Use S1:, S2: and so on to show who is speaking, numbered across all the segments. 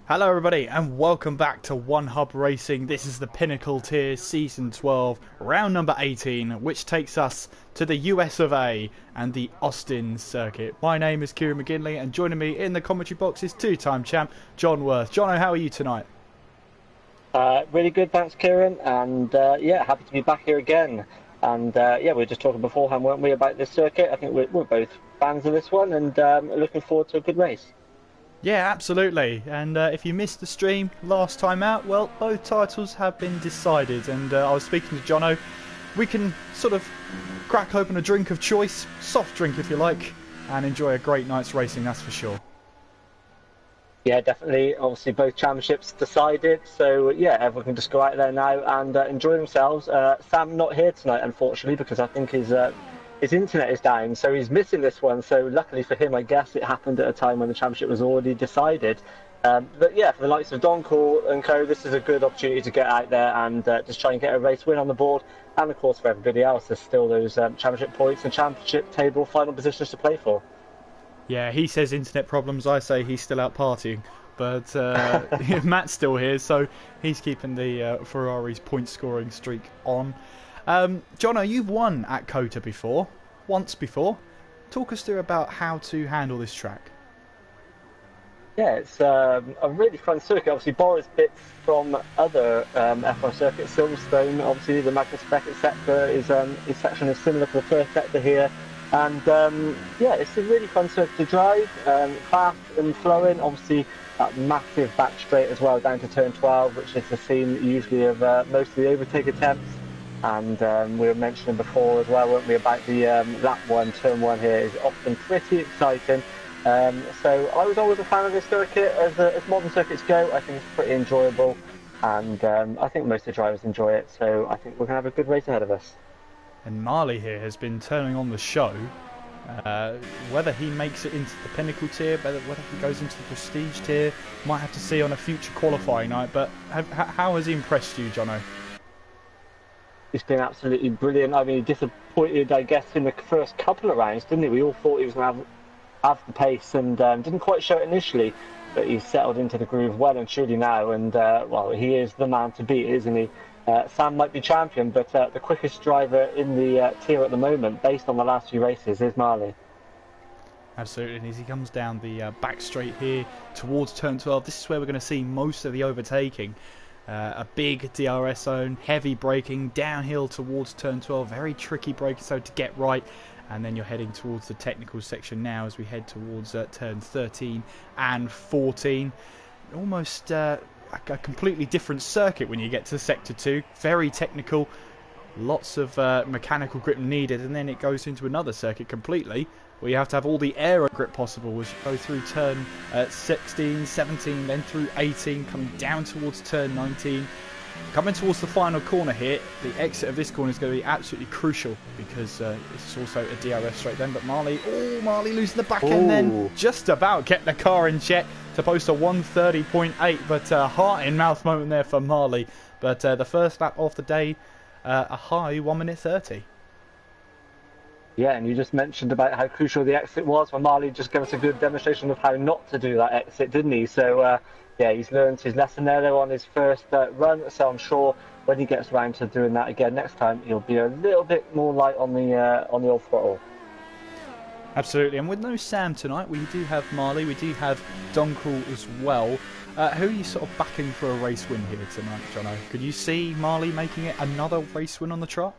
S1: Hello everybody and welcome back to One Hub Racing. This is the Pinnacle tier season 12 round number 18, which takes us to the US of A and the Austin circuit. My name is Kieran McGinley and joining me in the commentary box is two-time champ John Worth. Jono, how are you tonight?
S2: Really good, thanks, Kieran. And yeah, happy to be back here again. And yeah, we were just talking beforehand, weren't we, about this circuit? I think we're both fans of this one and looking forward to a good race.
S1: Yeah, absolutely. And if you missed the stream last time out, well, both titles have been decided. And I was speaking to Jono. We can sort of crack open a drink of choice, soft drink if you like, and enjoy a great night's racing, that's for sure.
S2: Yeah, definitely. Obviously, both championships decided. So yeah, everyone can just go out there now and enjoy themselves. Sam not here tonight, unfortunately, because I think his internet is down, so he's missing this one. So luckily for him, I guess it happened at a time when the championship was already decided. But yeah, for the likes of Donkor and co, this is a good opportunity to get out there and just try and get a race win on the board. And of course, for everybody else, there's still those championship points and championship table final positions to play for.
S1: Yeah, he says internet problems, I say he's still out partying. But Matt's still here, so he's keeping the Ferrari's point scoring streak on. Jono, you've won at COTA before, once before. Talk us through about how to handle this track.
S2: Yeah, it's a really fun circuit. Obviously, borrows bits from other F1 circuits. Silverstone, obviously, the Magnus Beckett sector is section is similar to the first sector here. And yeah, it's a really fun circuit to drive, fast and flowing. Obviously, that massive back straight as well down to turn 12, which is the scene usually of most of the overtake attempts. And we were mentioning before as well, weren't we, about the lap one, turn one here is often pretty exciting. So I was always a fan of this circuit. As modern circuits go, I think it's pretty enjoyable. And I think most of the drivers enjoy it. So I think we're going to have a good race ahead of us.
S1: And Marley here has been turning on the show. Whether he makes it into the Pinnacle tier, whether he goes into the Prestige tier, might have to see on a future qualifying night. But how has he impressed you, Jono?
S2: He's been absolutely brilliant. I mean, he disappointed, I guess, in the first couple of rounds, didn't he? We all thought he was going to have the pace and didn't quite show it initially, but he's settled into the groove well and truly now. And, well, he is the man to beat, isn't he? Sam might be champion, but the quickest driver in the tier at the moment, based on the last few races, is Marley.
S1: Absolutely, and as he comes down the back straight here towards turn 12, this is where we're going to see most of the overtaking. A big DRS zone, heavy braking, downhill towards turn 12, very tricky braking zone to get right. And then you're heading towards the technical section now as we head towards turn 13 and 14. Almost a completely different circuit when you get to sector 2. Very technical, lots of mechanical grip needed, and then it goes into another circuit completely where you have to have all the aero grip possible as you go through turn 16, 17, then through 18, coming down towards turn 19. Coming towards the final corner here, the exit of this corner is going to be absolutely crucial because it's also a DRS straight then. But Marley losing the back end then, just about get the car in check to post a 1:30.8, but heart in mouth moment there for Marley. But the first lap of the day, a high 1:30.
S2: Yeah, and you just mentioned about how crucial the exit was. Well, Marley just gave us a good demonstration of how not to do that exit, didn't he? So, yeah, he's learned his lesson there though on his first run. So I'm sure when he gets around to doing that again next time, he'll be a little bit more light on the old throttle.
S1: Absolutely, and with no Sam tonight, we do have Marley, we do have Donkor as well. Who are you sort of backing for a race win here tonight, Jono? Could you see Marley making it another race win on the trot?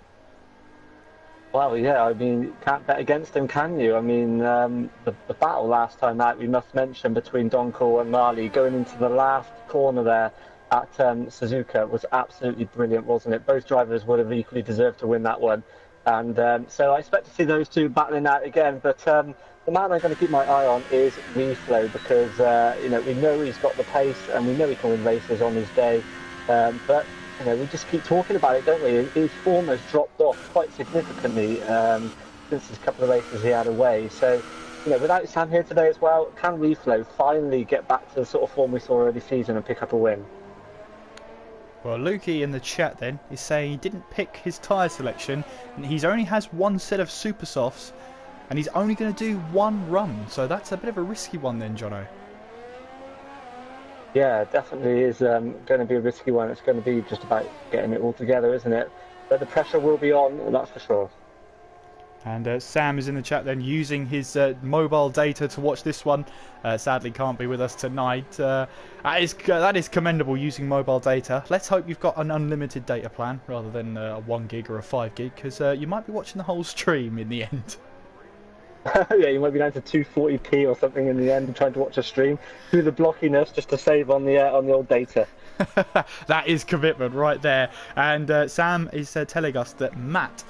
S2: Well, yeah, I mean, you can't bet against him, can you? I mean, the battle last time out, we must mention, between Donkor and Marley, going into the last corner there at Suzuka was absolutely brilliant, wasn't it? Both drivers would have equally deserved to win that one. And so I expect to see those two battling out again. But the man I'm going to keep my eye on is Reflow because, you know, we know he's got the pace and we know he can win races on his day. But you know, we just keep talking about it, don't we? His form has dropped off quite significantly since his couple of races he had away. So, you know, without Sam here today as well, can Reflow finally get back to the sort of form we saw early season and pick up a win?
S1: Well, Lukey in the chat then is saying he didn't pick his tyre selection and he only has one set of super softs and he's only going to do one run. So that's a bit of a risky one then, Jono.
S2: Yeah, definitely is going to be a risky one. It's going to be just about getting it all together, isn't it? But the pressure will be on, that's for sure.
S1: And Sam is in the chat then using his mobile data to watch this one. Sadly can't be with us tonight. That is commendable, using mobile data. Let's hope you've got an unlimited data plan rather than a 1 gig or a 5 gig, because you might be watching the whole stream in the end.
S2: Yeah, you might be down to 240p or something in the end, trying to watch a stream through the blockiness just to save on the old data.
S1: That is commitment right there. And Sam is telling us that Matt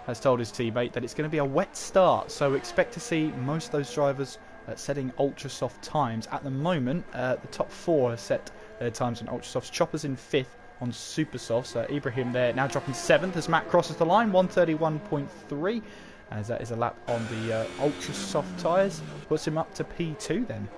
S1: has told his teammate that it's going to be a wet start, so expect to see most of those drivers setting ultra soft times. At the moment, the top 4 have set their times on ultra softs. Chopper's in 5th on super softs. Ibrahim there now dropping 7th as Matt crosses the line, 131.3, as that is a lap on the ultra soft tyres. Puts him up to P2 then.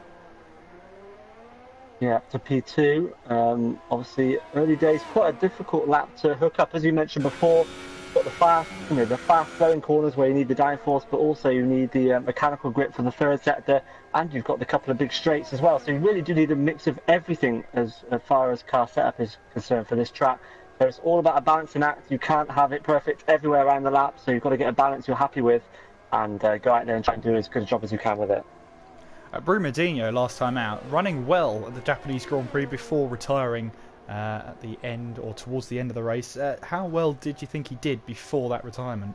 S2: Yeah, up to P2. Obviously, early days, quite a difficult lap to hook up, as you mentioned before. Got the fast flowing corners where you need the downforce, but also you need the mechanical grip for the third sector, and you've got the couple of big straights as well. So you really do need a mix of everything as far as car setup is concerned for this track. So it's all about a balancing act. You can't have it perfect everywhere around the lap, so you've got to get a balance you're happy with, and go out there and try and do as good a job as you can with it.
S1: Brumadinho last time out, running well at the Japanese Grand Prix before retiring at the end or towards the end of the race. How well did you think he did before that retirement?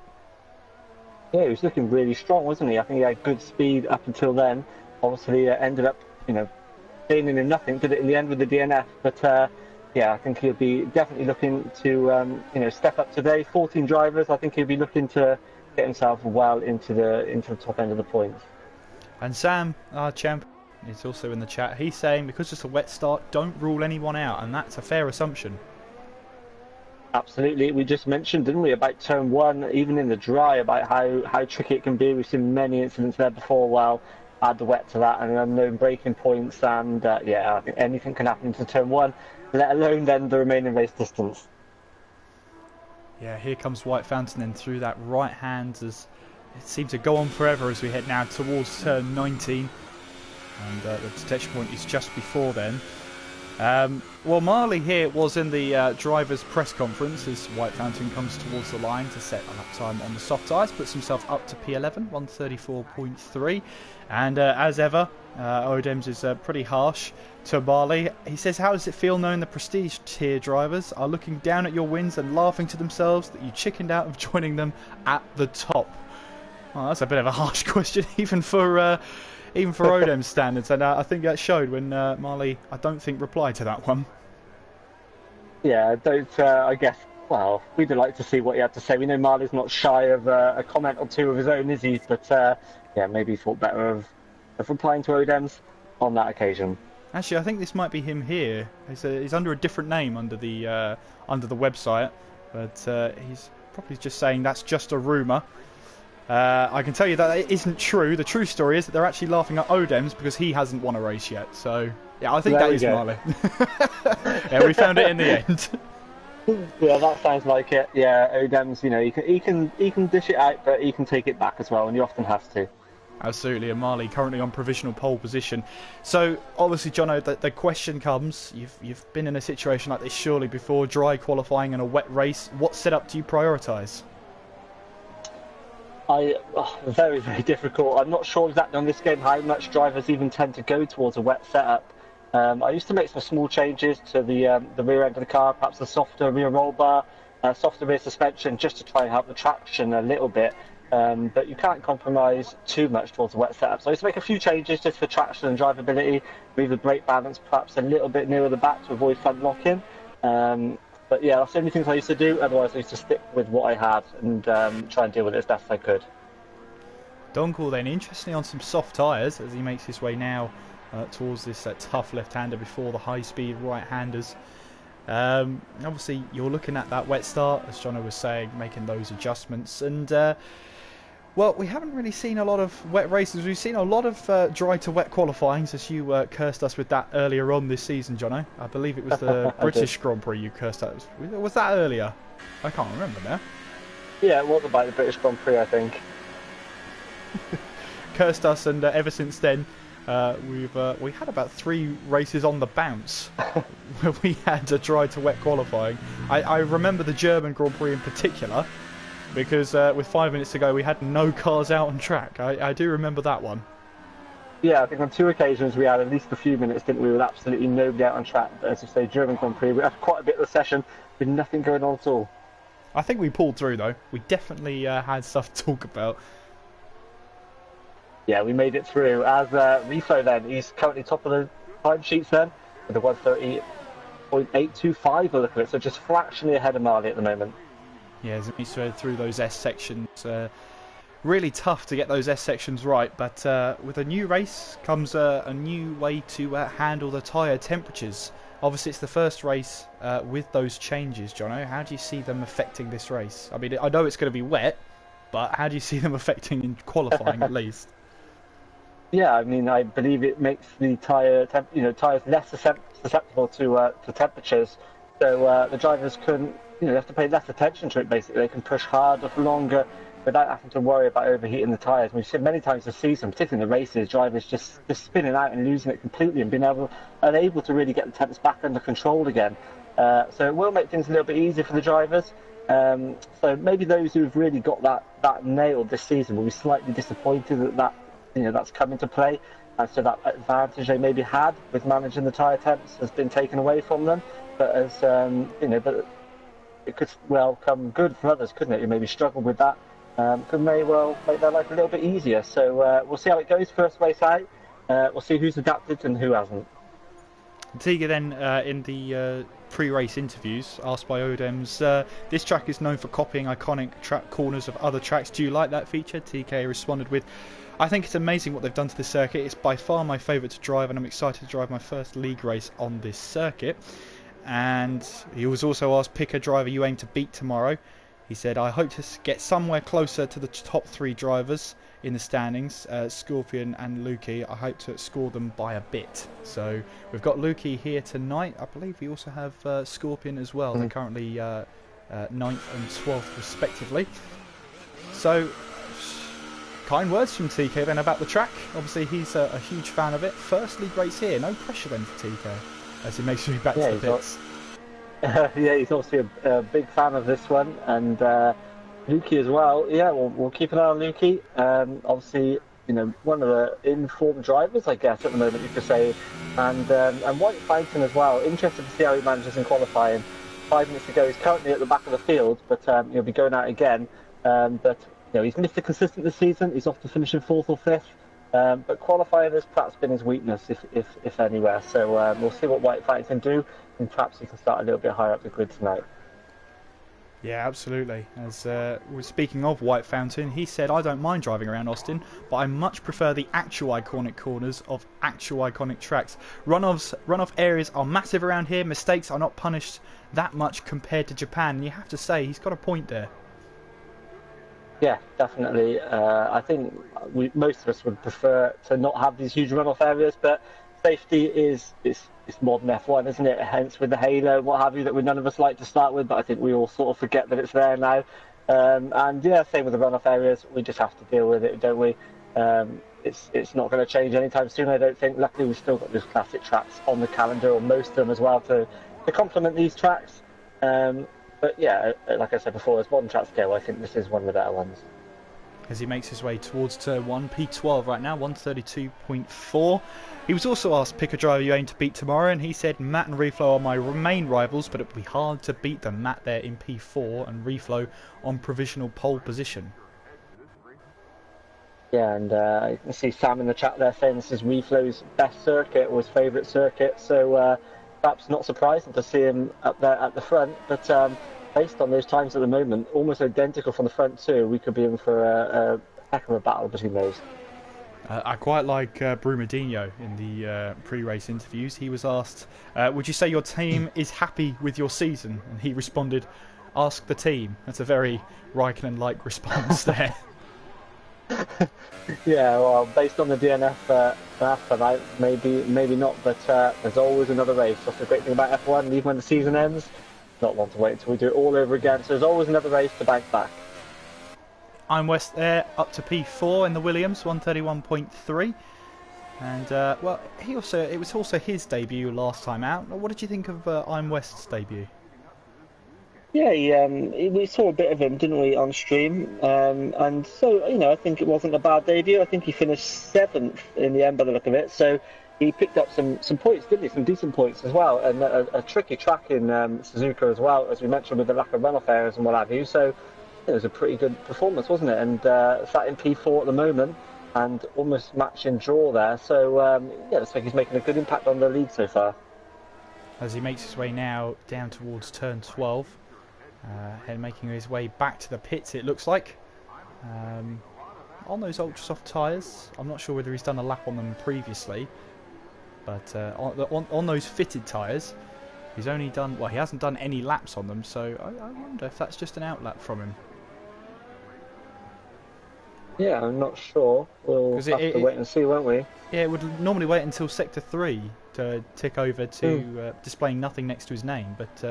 S2: Yeah, he was looking really strong, wasn't he? I think he had good speed up until then. Obviously, ended up, gaining in nothing. Did it in the end with the DNF, but yeah, I think he'll be definitely looking to, step up today. 14 drivers. I think he'll be looking to get himself well into the top end of the points.
S1: And Sam, our champ, is also in the chat. He's saying because it's a wet start, don't rule anyone out, and that's a fair assumption.
S2: Absolutely. We just mentioned, didn't we, about turn 1, even in the dry, about how tricky it can be. We've seen many incidents there before. Well, add the wet to that and unknown braking points, and yeah, I think anything can happen to turn 1, let alone then the remaining race distance.
S1: Yeah, here comes White Fountain then through that right hand, as it seemed to go on forever as we head now towards turn 19. And the detection point is just before then. Well, Marley here was in the driver's press conference as White Fountain comes towards the line to set a lap time on the soft tyres, puts himself up to P11, 134.3. And as ever, Odems is pretty harsh to Marley. He says, how does it feel knowing the prestige tier drivers are looking down at your wins and laughing to themselves that you chickened out of joining them at the top? Well, that's a bit of a harsh question, even for Odem's standards, and I think that showed when Marley, I don't think, replied to that one.
S2: Yeah, I guess, well, we'd like to see what he had to say. We know Marley's not shy of a comment or two of his own, is he? But yeah, maybe he thought better of replying to Odem's on that occasion.
S1: Actually, I think this might be him here. He's under a different name under the website, but he's probably just saying that's just a rumour. I can tell you that it isn't true. The true story is that they're actually laughing at Odems because he hasn't won a race yet. So, yeah, I think that is Marley. Yeah, we found it in the end.
S2: Yeah, that sounds like it. Yeah, Odems, he can dish it out, but he can take it back as well, and he often has to.
S1: Absolutely, and Marley currently on provisional pole position. So, obviously, Jono, the question comes, you've been in a situation like this surely before, dry qualifying and a wet race. What setup do you prioritise?
S2: Very, very difficult. I'm not sure exactly on this game how much drivers even tend to go towards a wet setup. I used to make some small changes to the rear end of the car, perhaps a softer rear roll bar, softer rear suspension, just to try and help the traction a little bit. But you can't compromise too much towards a wet setup. So I used to make a few changes just for traction and drivability, move the brake balance perhaps a little bit nearer the back to avoid front lock-in. But yeah, that's the only things I used to do. Otherwise, I used to stick with what I had and try and deal with it as best I could.
S1: Donkel then, interestingly, on some soft tyres as he makes his way now towards this tough left-hander before the high-speed right-handers. Obviously, you're looking at that wet start, as Jono was saying, making those adjustments. And, well, we haven't really seen a lot of wet races. We've seen a lot of dry to wet qualifyings, as you cursed us with that earlier on this season, Jono. I believe it was the British Grand Prix you cursed us. Was that earlier? I can't remember now.
S2: Yeah, it was about the British Grand Prix, I think.
S1: Cursed us, and ever since then, We had about 3 races on the bounce where we had a dry to wet qualifying. I remember the German Grand Prix in particular because with 5 minutes to go we had no cars out on track. I do remember that one.
S2: Yeah, I think on 2 occasions we had at least a few minutes, didn't we, with absolutely nobody out on track. But as you say, German Grand Prix, we had quite a bit of the session with nothing going on at all.
S1: I think we pulled through though. We definitely had stuff to talk about.
S2: Yeah, we made it through. As Refo then, he's currently top of the timesheets then, with a 130.825 look at it, so just fractionally ahead of Marley at the moment.
S1: Yeah, as he's through those S sections. Really tough to get those S sections right, but with a new race comes a new way to handle the tyre temperatures. Obviously, it's the first race with those changes, Jono. How do you see them affecting this race? I mean, I know it's going to be wet, but how do you see them affecting in qualifying at least?
S2: Yeah, I mean, I believe it makes the tires less susceptible to temperatures, so the drivers can, they have to pay less attention to it. Basically, they can push harder for longer without having to worry about overheating the tyres. We've seen many times this season, particularly in the races, drivers just spinning out and losing it completely and being unable to really get the temps back under control again. So it will make things a little bit easier for the drivers. So maybe those who've really got that nailed this season will be slightly disappointed that that's come into play, and so that advantage they maybe had with managing the tyre temps has been taken away from them. But as but it could well come good for others, couldn't it? Who maybe struggle with that. Could may well make their life a little bit easier. So we'll see how it goes first race out. We'll see who's adapted and who hasn't.
S1: Tiga then in the pre-race interviews asked by Odems, this track is known for copying iconic track corners of other tracks. Do you like that feature? TK responded with, I think it's amazing what they've done to this circuit. It's by far my favourite to drive and I'm excited to drive my first league race on this circuit. And he was also asked, pick a driver you aim to beat tomorrow. He said, I hope to get somewhere closer to the top 3 drivers in the standings, Scorpion and Lukey. I hope to score them by a bit. So we've got Lukey here tonight. I believe we also have Scorpion as well. They're currently 9th and 12th respectively. So kind words from TK then about the track. Obviously he's a huge fan of it. First league race here, no pressure then for TK as he makes sure he back to the pits.
S2: Yeah, he's obviously a big fan of this one, and Lukey as well. Yeah, we'll keep an eye on Lukey. Obviously, one of the informed drivers, I guess, at the moment you could say, and White Fountain as well. Interested to see how he manages in qualifying. 5 minutes ago, he's currently at the back of the field, but he'll be going out again. But he's Mr. Consistent this season. He's often finishing 4th or 5th. But qualifying has perhaps been his weakness, if anywhere. So we'll see what White Fountain can do, and perhaps he can start a little bit higher up the grid tonight.
S1: Yeah, absolutely. As we're speaking of White Fountain, he said, I don't mind driving around Austin, but I much prefer the actual iconic corners of actual iconic tracks. Runoff areas are massive around here. Mistakes are not punished that much compared to Japan. And you have to say, he's got a point there.
S2: Yeah, definitely. I think most of us would prefer to not have these huge runoff areas, but safety is modern F1, isn't it? Hence with the halo and what have you that none of us like to start with, but I think we all sort of forget that it's there now. And yeah, same with the runoff areas. We just have to deal with it, don't we? It's not going to change anytime soon, I don't think. Luckily, we've still got those classic tracks on the calendar, or most of them as well, to complement these tracks. But yeah, like I said before, as modern tracks go, I think this is one of the better ones.
S1: As he makes his way towards turn 1, P12 right now, 132.4. He was also asked, pick a driver you aim to beat tomorrow, and he said, Matt and Reflow are my main rivals, but it would be hard to beat them. Matt there in P4 and Reflow on provisional pole position.
S2: Yeah, and you can see Sam in the chat there saying this is Reflow's best circuit, or his favourite circuit, so perhaps not surprising to see him up there at the front, but based on those times at the moment, almost identical from the front too, we could be in for a heck of a battle between those.
S1: I quite like Brumadinho in the pre-race interviews. He was asked, would you say your team is happy with your season? And he responded, ask the team. That's a very Raikkonen-like response there.
S2: Yeah, well, based on the DNF tonight, maybe not, but there's always another race. That's the great thing about F1, even when the season ends, not want to wait until we do it all over again, so there's always another race to bounce back. I'm
S1: West there, up to P4 in the Williams, 131.3. And well, it was also his debut last time out. What did you think of I'm West's debut?
S2: Yeah, we saw a bit of him, didn't we, on stream? And so, I think it wasn't a bad debut. I think he finished seventh in the end by the look of it. So he picked up some points, didn't he? Some decent points as well. And a tricky track in Suzuka as well, as we mentioned, with the lack of runoff areas and what have you. So it was a pretty good performance, wasn't it? And sat in P4 at the moment and almost matching draw there. So, yeah, looks like he's making a good impact on the league so far.
S1: As he makes his way now down towards turn 12. And making his way back to the pits, it looks like. On those ultra soft tyres, I'm not sure whether he's done a lap on them previously, but on those fitted tyres, he's only done, well, he hasn't done any laps on them, so I wonder if that's just an outlap from him.
S2: Yeah, I'm not sure. We'll have to wait and see, won't we?
S1: Yeah, it would normally wait until Sector 3 to tick over to displaying nothing next to his name, but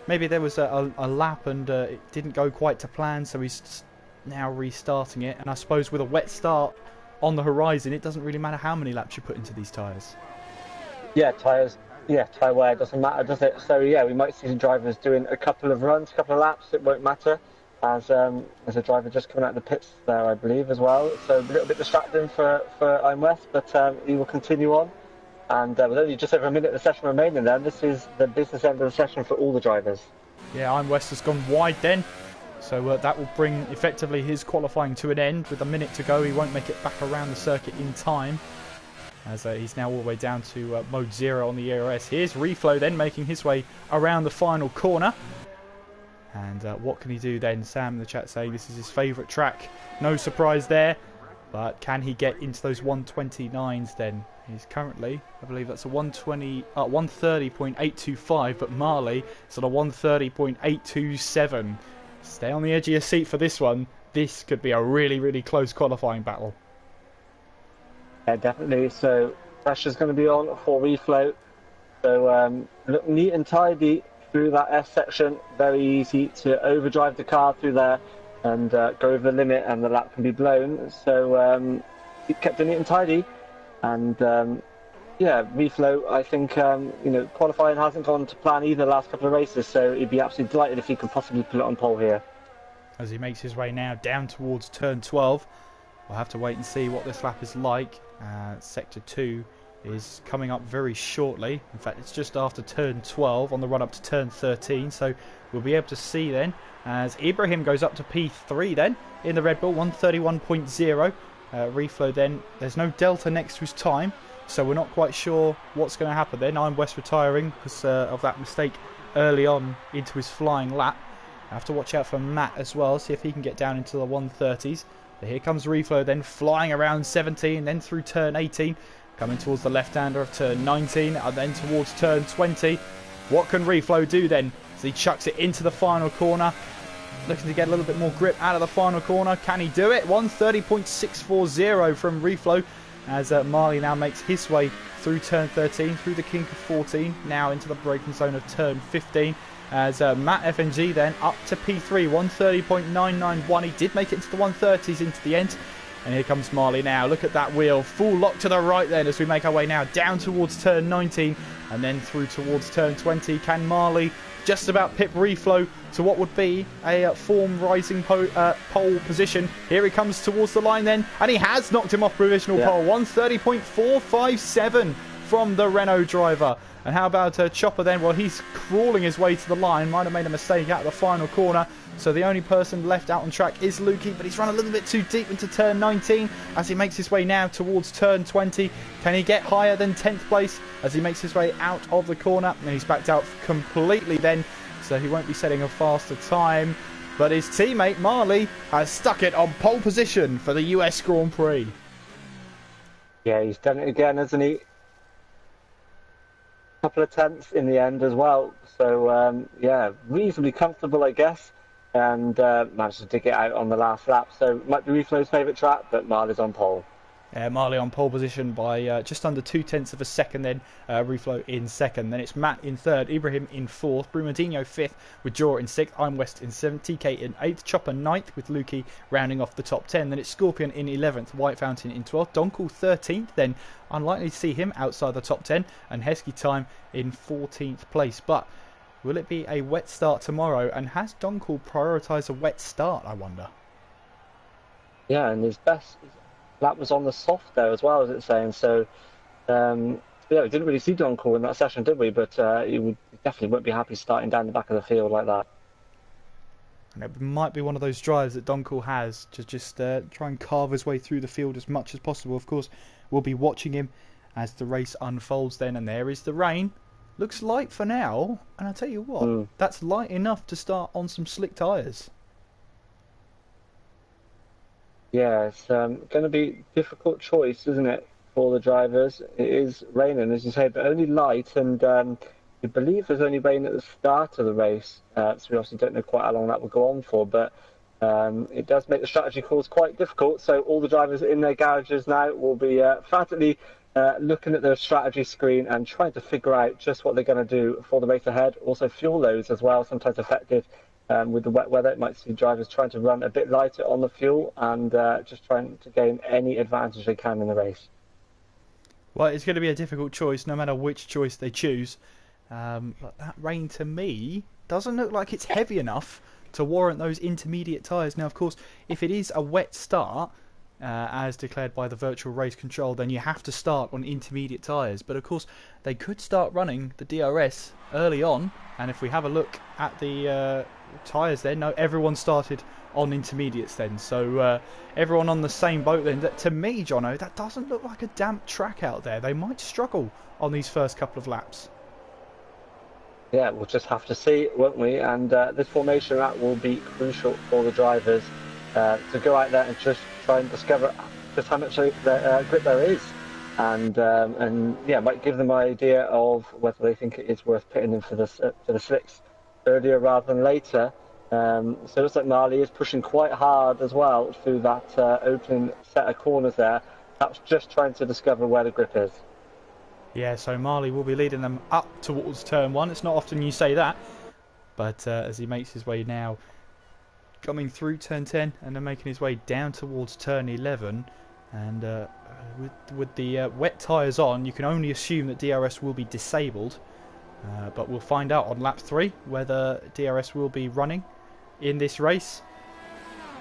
S1: maybe there was a lap and it didn't go quite to plan, so he's now restarting it. And I suppose with a wet start on the horizon, it doesn't really matter how many laps you put into these tyres.
S2: Yeah, tyres. Yeah, tyre wear doesn't matter, does it? So yeah, we might see some drivers doing a couple of runs, a couple of laps. It won't matter. As a driver just coming out of the pits there, I believe, as well. So a little bit distracting for I'm West, but he will continue on. And with only just over a minute of the session remaining then, this is the business end of the session for all the drivers.
S1: Yeah, I'm West has gone wide then. So that will bring effectively his qualifying to an end. With a minute to go, he won't make it back around the circuit in time. As he's now all the way down to mode 0 on the ERS. Here's Reflow then making his way around the final corner. And what can he do then? Sam in the chat saying this is his favourite track. No surprise there. But can he get into those 129s then? He's currently, I believe that's a 130.825, but Marley is on a 130.827. Stay on the edge of your seat for this one. This could be a really, really close qualifying battle.
S2: Yeah, definitely. So pressure's going to be on for Reflow. So look neat and tidy through that S section. Very easy to overdrive the car through there and go over the limit, and the lap can be blown. So he kept it neat and tidy. And yeah, Reflow, I think qualifying hasn't gone to plan either the last couple of races, so he'd be absolutely delighted if he could possibly put it on pole here.
S1: As he makes his way now down towards turn 12, we'll have to wait and see what this lap is like. Sector 2 is coming up very shortly. In fact, it's just after turn 12 on the run up to turn 13, so we'll be able to see then as Ibrahim goes up to P3 then in the Red Bull 131.0. Reflow then, there's no delta next to his time, so we're not quite sure what's going to happen then. I'm West retiring because of that mistake early on into his flying lap. I have to watch out for Matt as well, see if he can get down into the 130s. But here comes Reflow then flying around 17, then through turn 18, coming towards the left-hander of turn 19, and then towards turn 20. What can Reflow do then? As he chucks it into the final corner, looking to get a little bit more grip out of the final corner. Can he do it? 130.640 from Reflow as Marley now makes his way through turn 13, through the kink of 14, now into the braking zone of turn 15. As Matt FNG then up to P3, 130.991. He did make it into the 130s into the end. And here comes Marley now. Look at that wheel. Full lock to the right then as we make our way now down towards turn 19 and then through towards turn 20. Can Marley just about pip Reflow to what would be a form rising pole position? Here he comes towards the line then, and he has knocked him off provisional pole. 130.457 from the Renault driver. And how about Chopper then? Well, he's crawling his way to the line. Might have made a mistake out of the final corner. So the only person left out on track is Lukey, but he's run a little bit too deep into turn 19 as he makes his way now towards turn 20. Can he get higher than 10th place as he makes his way out of the corner? And he's backed out completely then, so he won't be setting a faster time. But his teammate Marley has stuck it on pole position for the US Grand Prix.
S2: Yeah, he's done it again, hasn't he? Couple of tenths in the end as well. So yeah, reasonably comfortable, I guess. And managed to dig it out on the last lap. So might be Reflow's favourite track, but Marley's on pole.
S1: Marley on pole position by just under 0.2 of a second, then Ruflo in second. Then it's Matt in third, Ibrahim in fourth, Brumadinho fifth, with Jaw in sixth, I'm West in seventh, TK in eighth, Chopper ninth, with Lukey rounding off the top 10. Then it's Scorpion in 11th, White Fountain in 12th, Donkel 13th, then unlikely to see him outside the top 10, and Heskey Time in 14th place. But will it be a wet start tomorrow, and has Donkel prioritised a wet start, I wonder?
S2: Yeah, and his best lap was on the soft there as well, as it's saying. So, yeah, we didn't really see Donkel in that session, did we? But he definitely won't be happy starting down the back of the field like that.
S1: And it might be one of those drives that Donkel has to just try and carve his way through the field as much as possible. Of course, we'll be watching him as the race unfolds then. And there is the rain. Looks light for now. And I tell you what, that's light enough to start on some slick tyres.
S2: Yeah, it's going to be a difficult choice, isn't it, for the drivers? It is raining, as you say, but only light, and we believe there's only rain at the start of the race, so we obviously don't know quite how long that will go on for, but it does make the strategy calls quite difficult, so all the drivers in their garages now will be frantically looking at their strategy screen and trying to figure out just what they're going to do for the race ahead. Also, fuel loads as well, sometimes affected. With the wet weather, it might see drivers trying to run a bit lighter on the fuel and just trying to gain any advantage they can in the race.
S1: Well, it's going to be a difficult choice no matter which choice they choose. But that rain to me doesn't look like it's heavy enough to warrant those intermediate tyres. Now, of course, if it is a wet start, as declared by the virtual race control, then you have to start on intermediate tyres. But of course, they could start running the DRS early on, and if we have a look at the tyres then, no, everyone started on intermediates then, so everyone on the same boat then. To me, Jono, that doesn't look like a damp track out there. They might struggle on these first couple of laps.
S2: Yeah, we'll just have to see, won't we? And this formation lap will be crucial for the drivers to go out there and just try and discover just how much grip there is, and yeah, might give them an idea of whether they think it is worth pitting them for the slicks earlier rather than later. So it looks like Marley is pushing quite hard as well through that opening set of corners there. That's just trying to discover where the grip is.
S1: Yeah, so Marley will be leading them up towards turn one. It's not often you say that, but as he makes his way now, coming through turn 10 and then making his way down towards turn 11, and with the wet tyres on, you can only assume that DRS will be disabled, but we'll find out on lap 3 whether DRS will be running in this race.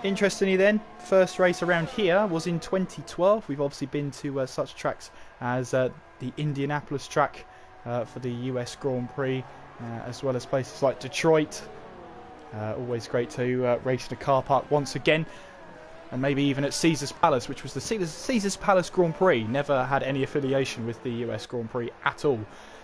S1: Interestingly then, first race around here was in 2012. We've obviously been to such tracks as the Indianapolis track for the US Grand Prix, as well as places like Detroit. Always great to race in a car park once again, and maybe even at Caesars Palace, which was the Caesars Palace Grand Prix. Never had any affiliation with the US Grand Prix at all.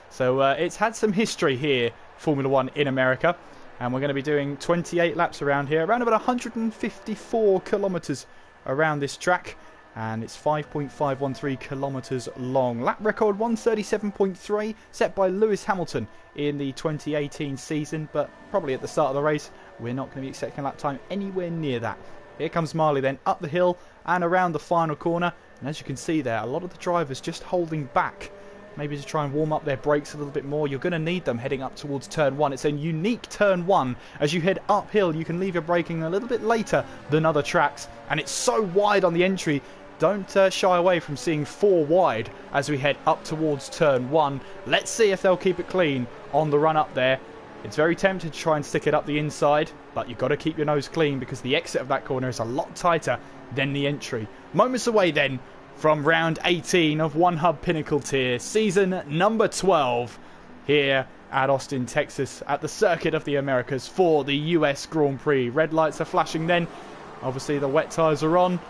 S1: So it's had some history here, Formula One in America, and we're going to be doing 28 laps around here, around about 154 kilometres around this track, and it's 5.513 kilometres long. Lap record 137.3, set by Lewis Hamilton in the 2018 season, but probably at the start of the race we're not going to be expecting a lap time anywhere near that. Here comes Marley then up the hill and around the final corner, and as you can see there, a lot of the drivers just holding back, maybe to try and warm up their brakes a little bit more. You're going to need them heading up towards turn 1. It's a unique turn 1. As you head uphill, you can leave your braking a little bit later than other tracks, and it's so wide on the entry. Don't shy away from seeing 4 wide as we head up towards turn 1. Let's see if they'll keep it clean on the run up there. It's very tempting to try and stick it up the inside, but you've got to keep your nose clean because the exit of that corner is a lot tighter than the entry. Moments away then from round 18 of One Hub Pinnacle Tier, season number 12, here at Austin, Texas, at the Circuit of the Americas for the US Grand Prix. Red lights are flashing then. Obviously the wet tyres are on,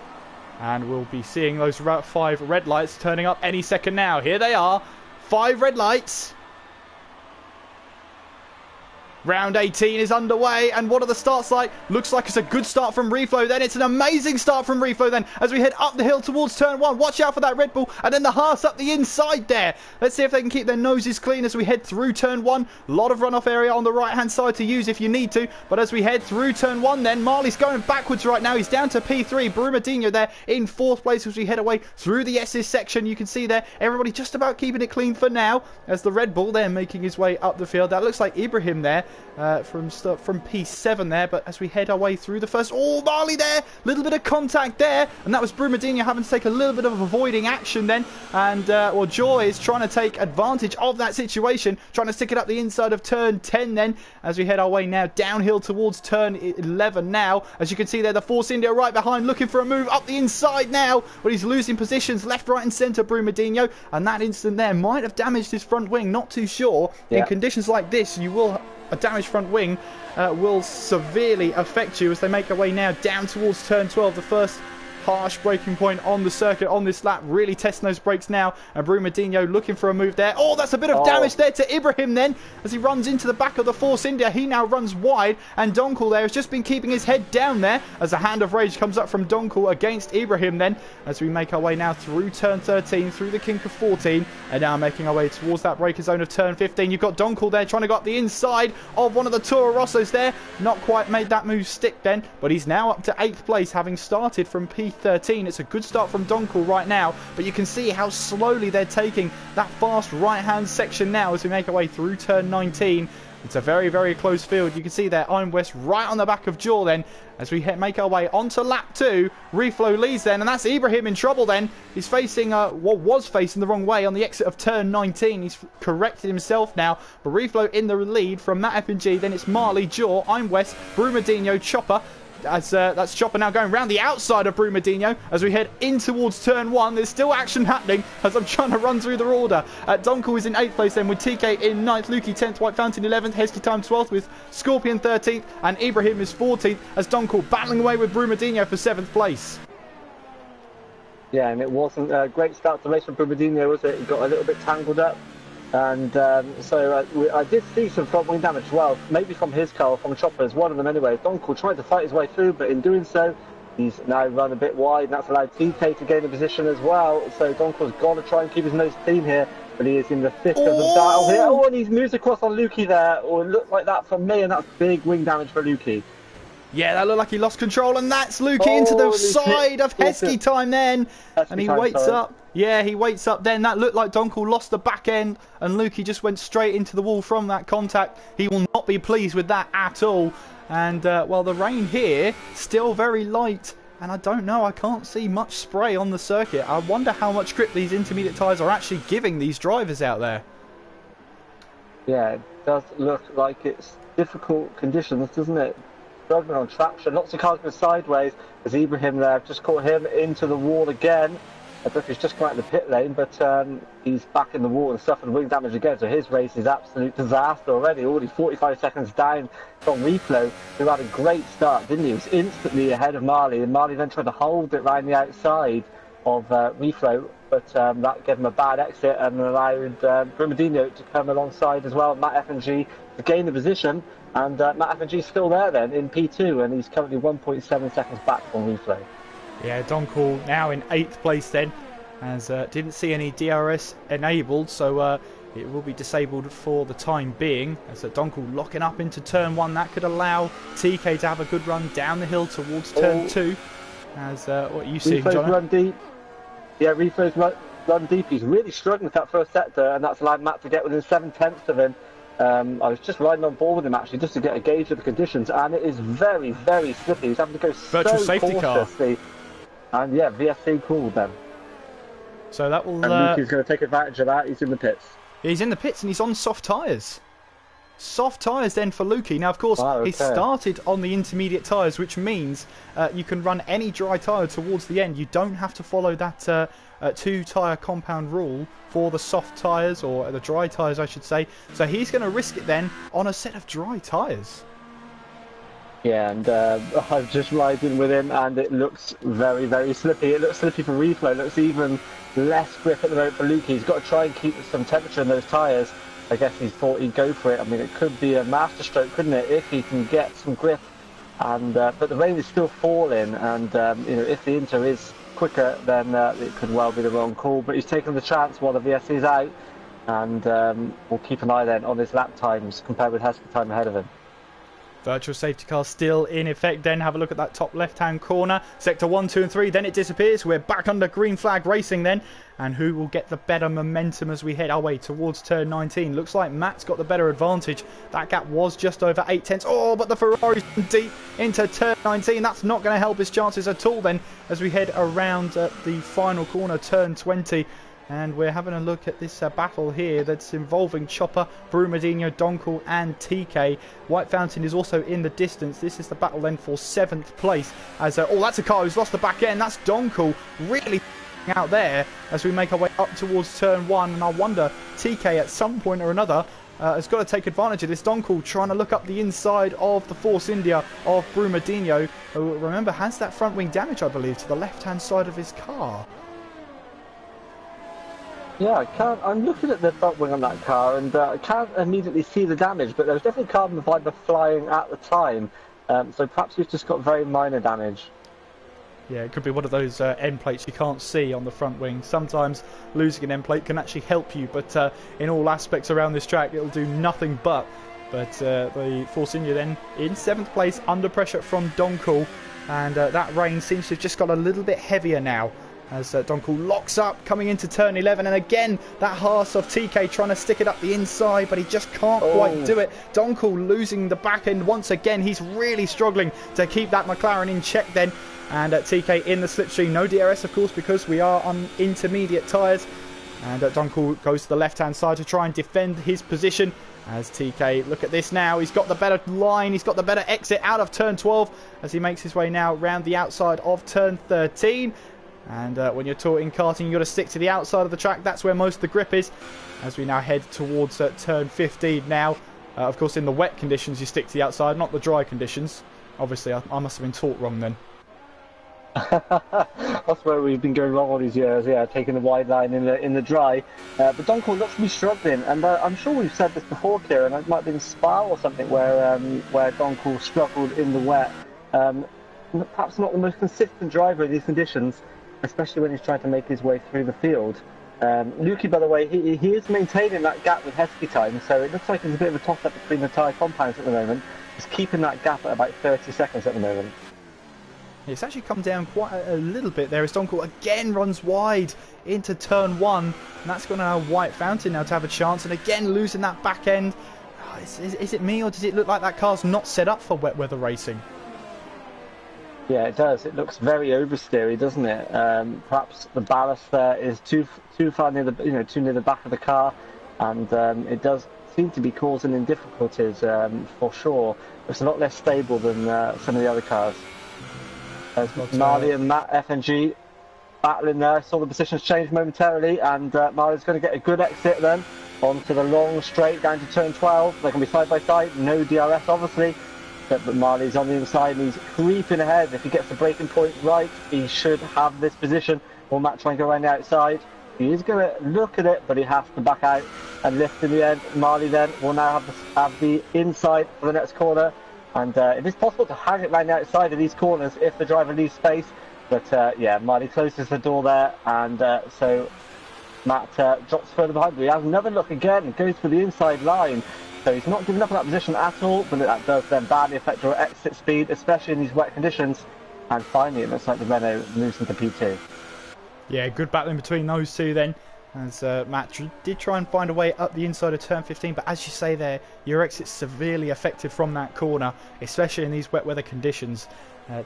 S1: and we'll be seeing those 5 red lights turning up any second now. Here they are, 5 red lights. Round 18 is underway, and what are the starts like? Looks like it's a good start from Reflow, then it's an amazing start from Reflow then, as we head up the hill towards turn 1. Watch out for that Red Bull, and then the Haas up the inside there. Let's see if they can keep their noses clean as we head through turn 1. A lot of runoff area on the right-hand side to use if you need to, but as we head through turn 1 then, Marley's going backwards right now. He's down to P3. Brumadinho there in 4th place as we head away through the S's section. You can see there, everybody just about keeping it clean for now, as the Red Bull there making his way up the field. That looks like Ibrahim there. From P7 there, but as we head our way through the first, Marley there, little bit of contact there, and that was Brumadinho having to take a little bit of avoiding action then, and Joy is trying to take advantage of that situation, trying to stick it up the inside of turn 10 then, as we head our way now downhill towards turn 11 now. As you can see there, the Force India right behind, looking for a move up the inside now, but he's losing positions left, right and centre, Brumadinho, and that instant there might have damaged his front wing, not too sure. Yeah. In conditions like this, a damaged front wing will severely affect you as they make their way now down towards turn 12. The first harsh braking point on the circuit on this lap, really testing those brakes now, and Brumadinho looking for a move there. That's a bit of damage there to Ibrahim then, as he runs into the back of the Force India. He now runs wide, and Donkel there has just been keeping his head down there, as a hand of rage comes up from Donkel against Ibrahim then, as we make our way now through turn 13, through the kink of 14, and now making our way towards that breaker zone of turn 15. You've got Donkel there trying to go up the inside of one of the Toro Rossos there, not quite made that move stick then, but he's now up to 8th place, having started from P13. It's a good start from Donkel right now, but you can see how slowly they're taking that fast right-hand section now as we make our way through turn 19. It's a very, very close field. You can see there, I'm West right on the back of Jaw then, as we make our way onto lap 2. Reflow leads then, and that's Ibrahim in trouble then. He's facing, what was facing the wrong way on the exit of turn 19. He's corrected himself now, but Reflow in the lead from Matt F&G. Then it's Marley, Jaw, I'm West, Brumadinho, Chopper. As that's Chopper now going round the outside of Brumadinho as we head in towards turn 1. There's still action happening as I'm trying to run through the order. Donkel is in 8th place then, with TK in 9th, Lukey 10th, White Fountain 11th, Hesky Time 12th, with Scorpion 13th, and Ibrahim is 14th, as Donkel battling away with Brumadinho for 7th place.
S2: Yeah, and it wasn't a great start to race from Brumadinho, was it? He got a little bit tangled up. And so I did see some front wing damage as well, maybe from his car or from Chopper's, one of them anyway. Donkel tried to fight his way through, but in doing so, he's now run a bit wide, and that's allowed TK to gain a position as well. So Donkel's got to try and keep his nose clean here, but he is in the thick of the battle here. And he's moved across on Lukey there, or it looked like that from me, and that's big wing damage for Lukey.
S1: Yeah, that looked like he lost control, and that's Lukey into the side of Hesky Time then, and he waits up. Yeah, he waits up then. That looked like Donkel lost the back end, and Lukey just went straight into the wall from that contact. He will not be pleased with that at all. And, well, the rain here, still very light, and I don't know, I can't see much spray on the circuit. I wonder how much grip these intermediate tyres are actually giving these drivers out there.
S2: Yeah, it does look like it's difficult conditions, doesn't it? Struggling on traction, lots of cars going sideways as Ibrahim there just caught him into the wall again. I don't know if he's just come out of the pit lane, but he's back in the wall and suffered wing damage again, so his race is absolute disaster already 45 seconds down from Reflow, who had a great start, didn't he? He was instantly ahead of Marley, and Marley then tried to hold it around the outside of Reflow, but that gave him a bad exit and allowed Brumadinho to come alongside as well, Matt F&G, to gain the position. And Matt F&G is still there then in P2, and he's currently 1.7 seconds back from Reflow. Yeah,
S1: Donkel now in 8th place then, as didn't see any DRS enabled, so it will be disabled for the time being. As Donkel locking up into turn 1, that could allow TK to have a good run down the hill towards turn 2. As what you see, John?
S2: Run deep. Yeah, Reflow's run deep. He's really struggling with that first sector, and that's allowed Matt to get within 7/10 of him. I was just riding on board with him actually, just to get a gauge of the conditions, and it is very, very slippy. He's having to go
S1: virtual safety cautiously.
S2: And yeah, VSC called them.
S1: So that will.
S2: And Luke's going to take advantage of that. He's in the pits.
S1: He's in the pits, and he's on soft tyres. Soft tyres then for Lukey. Now, of course, he started on the intermediate tyres, which means you can run any dry tyre towards the end. You don't have to follow that 2-tyre compound rule for the soft tyres, or the dry tyres, I should say. So he's going to risk it then on a set of dry tyres.
S2: Yeah, and I'm just riding with him, and it looks very, very slippy. It looks slippy for Reflow. It looks even less grip at the moment for Lukey. He's got to try and keep some temperature in those tyres. I guess he thought he'd go for it. I mean, it could be a masterstroke, couldn't it, if he can get some grip. And but the rain is still falling, and you know, if the Inter is quicker, then it could well be the wrong call. But he's taken the chance while the VSC is out, and we'll keep an eye then on his lap times compared with Heskey time ahead of him.
S1: Virtual safety car still in effect. Then have a look at that top left-hand corner. Sector 1, 2 and 3. Then it disappears. We're back under green flag racing then. And who will get the better momentum as we head our way towards turn 19? Looks like Matt's got the better advantage. That gap was just over 8 tenths. Oh, but the Ferrari's deep into turn 19. That's not going to help his chances at all then as we head around the final corner, turn 20. And we're having a look at this battle here that's involving Chopper, Brumadinho, Donkel and TK. White Fountain is also in the distance. This is the battle then for 7th place. As oh, that's a car who's lost the back end. That's Donkel really out there as we make our way up towards turn 1. And I wonder, TK at some point or another has got to take advantage of this. Donkel trying to look up the inside of the Force India of Brumadinho, who, remember, has that front wing damage, I believe, to the left-hand side of his car.
S2: Yeah, I'm looking at the front wing on that car, and I can't immediately see the damage, but there's definitely carbon fibre flying at the time, so perhaps he's just got very minor damage.
S1: Yeah, it could be one of those end plates you can't see on the front wing. Sometimes losing an end plate can actually help you, but in all aspects around this track, it'll do nothing but. But the Force India then in 7th place, under pressure from Donkel, and that rain seems to have just got a little bit heavier now, as Donkel locks up coming into turn 11, and again that Haas of TK trying to stick it up the inside, but he just can't quite do it. Donkel losing the back end once again. He's really struggling to keep that McLaren in check then, and TK in the slipstream. No DRS of course because we are on intermediate tyres, and Donkel goes to the left hand side to try and defend his position. As TK, look at this now, he's got the better line, he's got the better exit out of turn 12 as he makes his way now round the outside of turn 13. And when you're taught in karting, you've got to stick to the outside of the track. That's where most of the grip is. As we now head towards turn 15 now. Of course, in the wet conditions, you stick to the outside, not the dry conditions. Obviously, I must have been taught wrong then.
S2: That's where we've been going wrong all these years, yeah, taking the wide line in the dry. But Donkel looks to be struggling, and I'm sure we've said this before, Kieran. It might have been Spa or something where Donkel struggled in the wet. Perhaps not the most consistent driver in these conditions, especially when he's trying to make his way through the field. Lukey, by the way, he is maintaining that gap with Heskey time, so it looks like there's a bit of a toss-up between the tyre compounds at the moment. He's keeping that gap at about 30 seconds at the moment.
S1: It's actually come down quite a little bit there as Donkel again runs wide into turn 1, and that's going to allow White Fountain now to have a chance, and again losing that back end. Oh, is it me, or does it look like that car's not set up for wet weather racing?
S2: Yeah, it does. It looks very oversteery, doesn't it? Perhaps the ballast there is too far near the too near the back of the car, and it does seem to be causing him difficulties for sure. It's a lot less stable than some of the other cars. There's Marley and Matt FNG battling there. Saw the positions change momentarily, and Marley's going to get a good exit then onto the long straight down to turn 12. They can be side by side. No DRS, obviously. But Marley's on the inside and he's creeping ahead. If he gets the braking point right, he should have this position. Will Matt try and go around the outside? He is going to look at it, but he has to back out and lift in the end. Marley then will now have the inside for the next corner. And it is possible to hang it around the outside of these corners if the driver leaves space. But yeah, Marley closes the door there, and so Matt drops further behind. He has another look again, goes for the inside line. So he's not giving up on that position at all, but that does then badly affect your exit speed, especially in these wet conditions. And finally, it looks like the Renault moves into P2.
S1: Yeah, good battling between those two then, as Matt did try and find a way up the inside of turn 15, but as you say there, your exit's severely affected from that corner, especially in these wet weather conditions,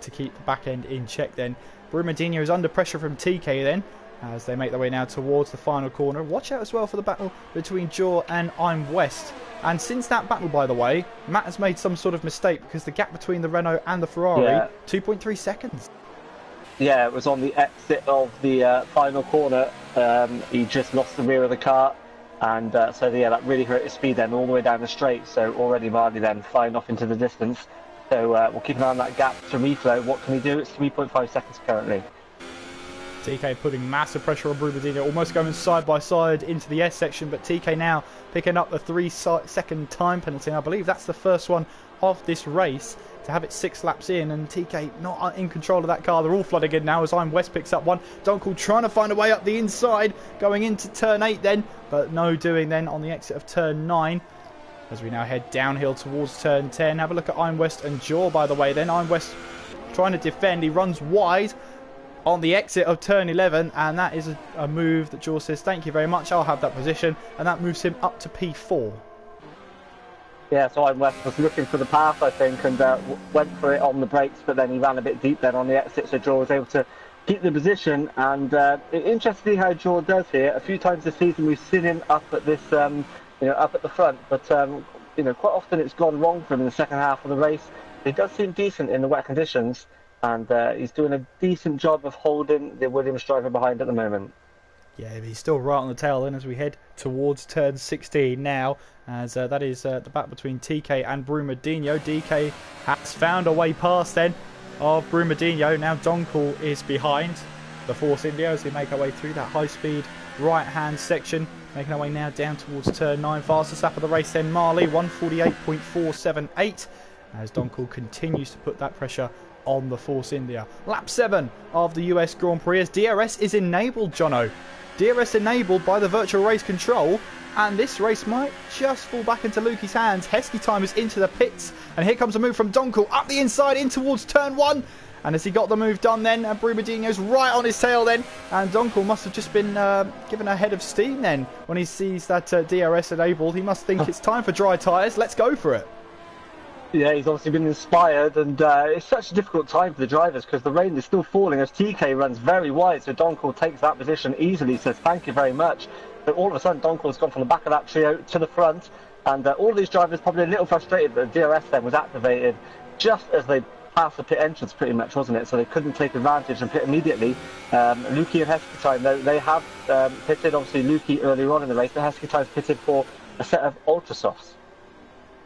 S1: to keep the back end in check then. Brumadinho is under pressure from TK then, as they make their way now towards the final corner. Watch out as well for the battle between Jaw and I'm West. And since that battle, by the way, Matt has made some sort of mistake, because the gap between the Renault and the Ferrari, 2.3 seconds.
S2: Yeah, it was on the exit of the final corner. He just lost the rear of the car, and so yeah, that really hurt his speed then all the way down the straight. So already Marley then flying off into the distance. So we'll keep an eye on that gap to reflow. What can he do? It's 3.5 seconds currently.
S1: TK putting massive pressure on Brumadinho, almost going side by side into the S section, but TK now picking up the 3-second time penalty. And I believe that's the first one of this race to have it 6 laps in, and TK not in control of that car. They're all flooding in now as I'm West picks up one. Donkel trying to find a way up the inside, going into turn 8 then, but no doing then on the exit of turn 9. As we now head downhill towards turn 10. Have a look at Iron West and Jaw, by the way. Then Iron West trying to defend. He runs wide on the exit of turn 11, and that is a move that Jaw says, thank you very much, I'll have that position, and that moves him up to P4.
S2: Yeah, so Iron West was looking for the pass, I think, and went for it on the brakes, but then he ran a bit deep then on the exit, so Jaw was able to keep the position. And interesting how Jaw does here. A few times this season we've seen him up at this, up at the front, but quite often it's gone wrong for him in the second half of the race. He does seem decent in the wet conditions, and he's doing a decent job of holding the Williams driver behind at the moment.
S1: Yeah, but he's still right on the tail then as we head towards turn 16 now, as that is the battle between TK and Brumadinho. DK has found a way past then of Brumadinho. Now Donkel is behind the Force India as we make our way through that high-speed right-hand section. Making our way now down towards turn 9. Fastest lap of the race then Marley, 1:48.478, as Donkel continues to put that pressure on the Force India. Lap 7 of the US Grand Prix as DRS is enabled, Jono. DRS enabled by the virtual race control, and this race might just fall back into Lukey's hands. Heskey time is into the pits, and here comes a move from Donkel up the inside in towards turn 1. And as he got the move done then, and Brumadinho's right on his tail then, and Donkel must have just been given a head of steam then when he sees that DRS enabled. He must think it's time for dry tyres. Let's go for it.
S2: Yeah, he's obviously been inspired, and it's such a difficult time for the drivers because the rain is still falling as TK runs very wide, so Donkel takes that position easily, says thank you very much. But all of a sudden Donkel's gone from the back of that trio to the front, and all these drivers probably a little frustrated that the DRS then was activated just as they passed the pit entrance pretty much, wasn't it? So they couldn't take advantage and pit immediately. Lukey and Heskey time, they have pitted, obviously Lukey earlier on in the race, but Heskey time's pitted for a set of ultra softs.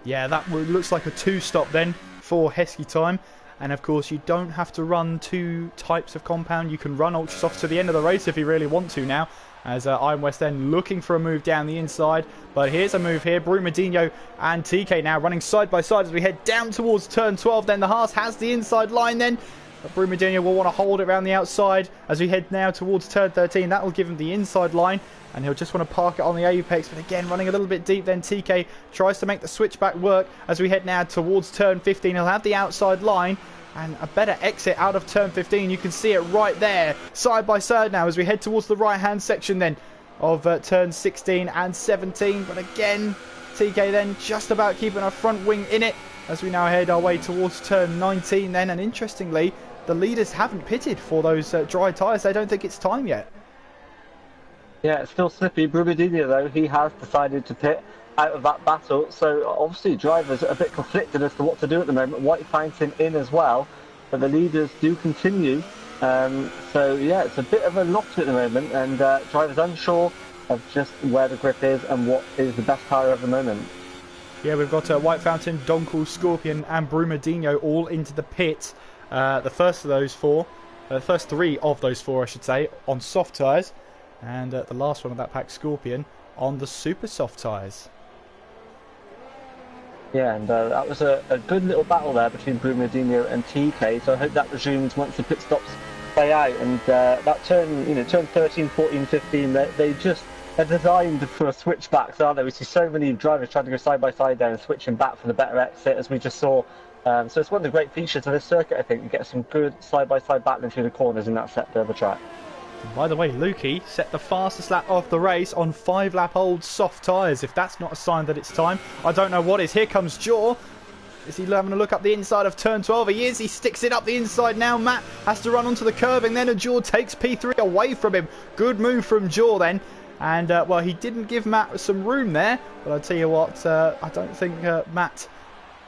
S1: Yeah, that looks like a 2-stop then for Heskey time. And of course, you don't have to run 2 types of compound. You can run ultra soft to the end of the race if you really want to now. As Iron West then looking for a move down the inside. But here's a move here. Brumadinho and TK now running side by side as we head down towards turn 12. Then the Haas has the inside line then. But Brumadinho will want to hold it around the outside as we head now towards turn 13. That will give him the inside line, and he'll just want to park it on the apex. But again, running a little bit deep then. TK tries to make the switchback work as we head now towards turn 15. He'll have the outside line and a better exit out of turn 15. You can see it right there, side by side now as we head towards the right-hand section then of turn 16 and 17. But again, TK then just about keeping our front wing in it as we now head our way towards turn 19 then. And interestingly, the leaders haven't pitted for those dry tyres. They don't think it's time yet.
S2: Yeah, it's still slippy. Brumadinho, though, he has decided to pit out of that battle. So obviously drivers are a bit conflicted as to what to do at the moment. White Fountain in as well, but the leaders do continue. So yeah, it's a bit of a lottery at the moment, and drivers unsure of just where the grip is and what is the best tyre at the moment.
S1: Yeah, we've got White Fountain, Donkel, Scorpion and Brumadinho all into the pit. The first 3 of those 4, I should say, on soft tyres, and the last one of that pack, Scorpion, on the super soft tyres.
S2: Yeah, and that was a good little battle there between Brumadinho and TK, so I hope that resumes once the pit stops play out. And that turn 13, 14, 15, they're designed for switchbacks, aren't they? We see so many drivers trying to go side by side there and switching back for the better exit, as we just saw. So it's one of the great features of this circuit, I think. You get some good side-by-side battling through the corners in that sector of the track.
S1: And by the way, Lukey set the fastest lap of the race on 5-lap-old soft tyres. If that's not a sign that it's time, I don't know what is. Here comes Jaw. Is he having a look up the inside of turn 12? He is. He sticks it up the inside now. Matt has to run onto the curbing then, and Jaw takes P3 away from him. Good move from Jaw then. And, well, he didn't give Matt some room there. But I'll tell you what, I don't think Matt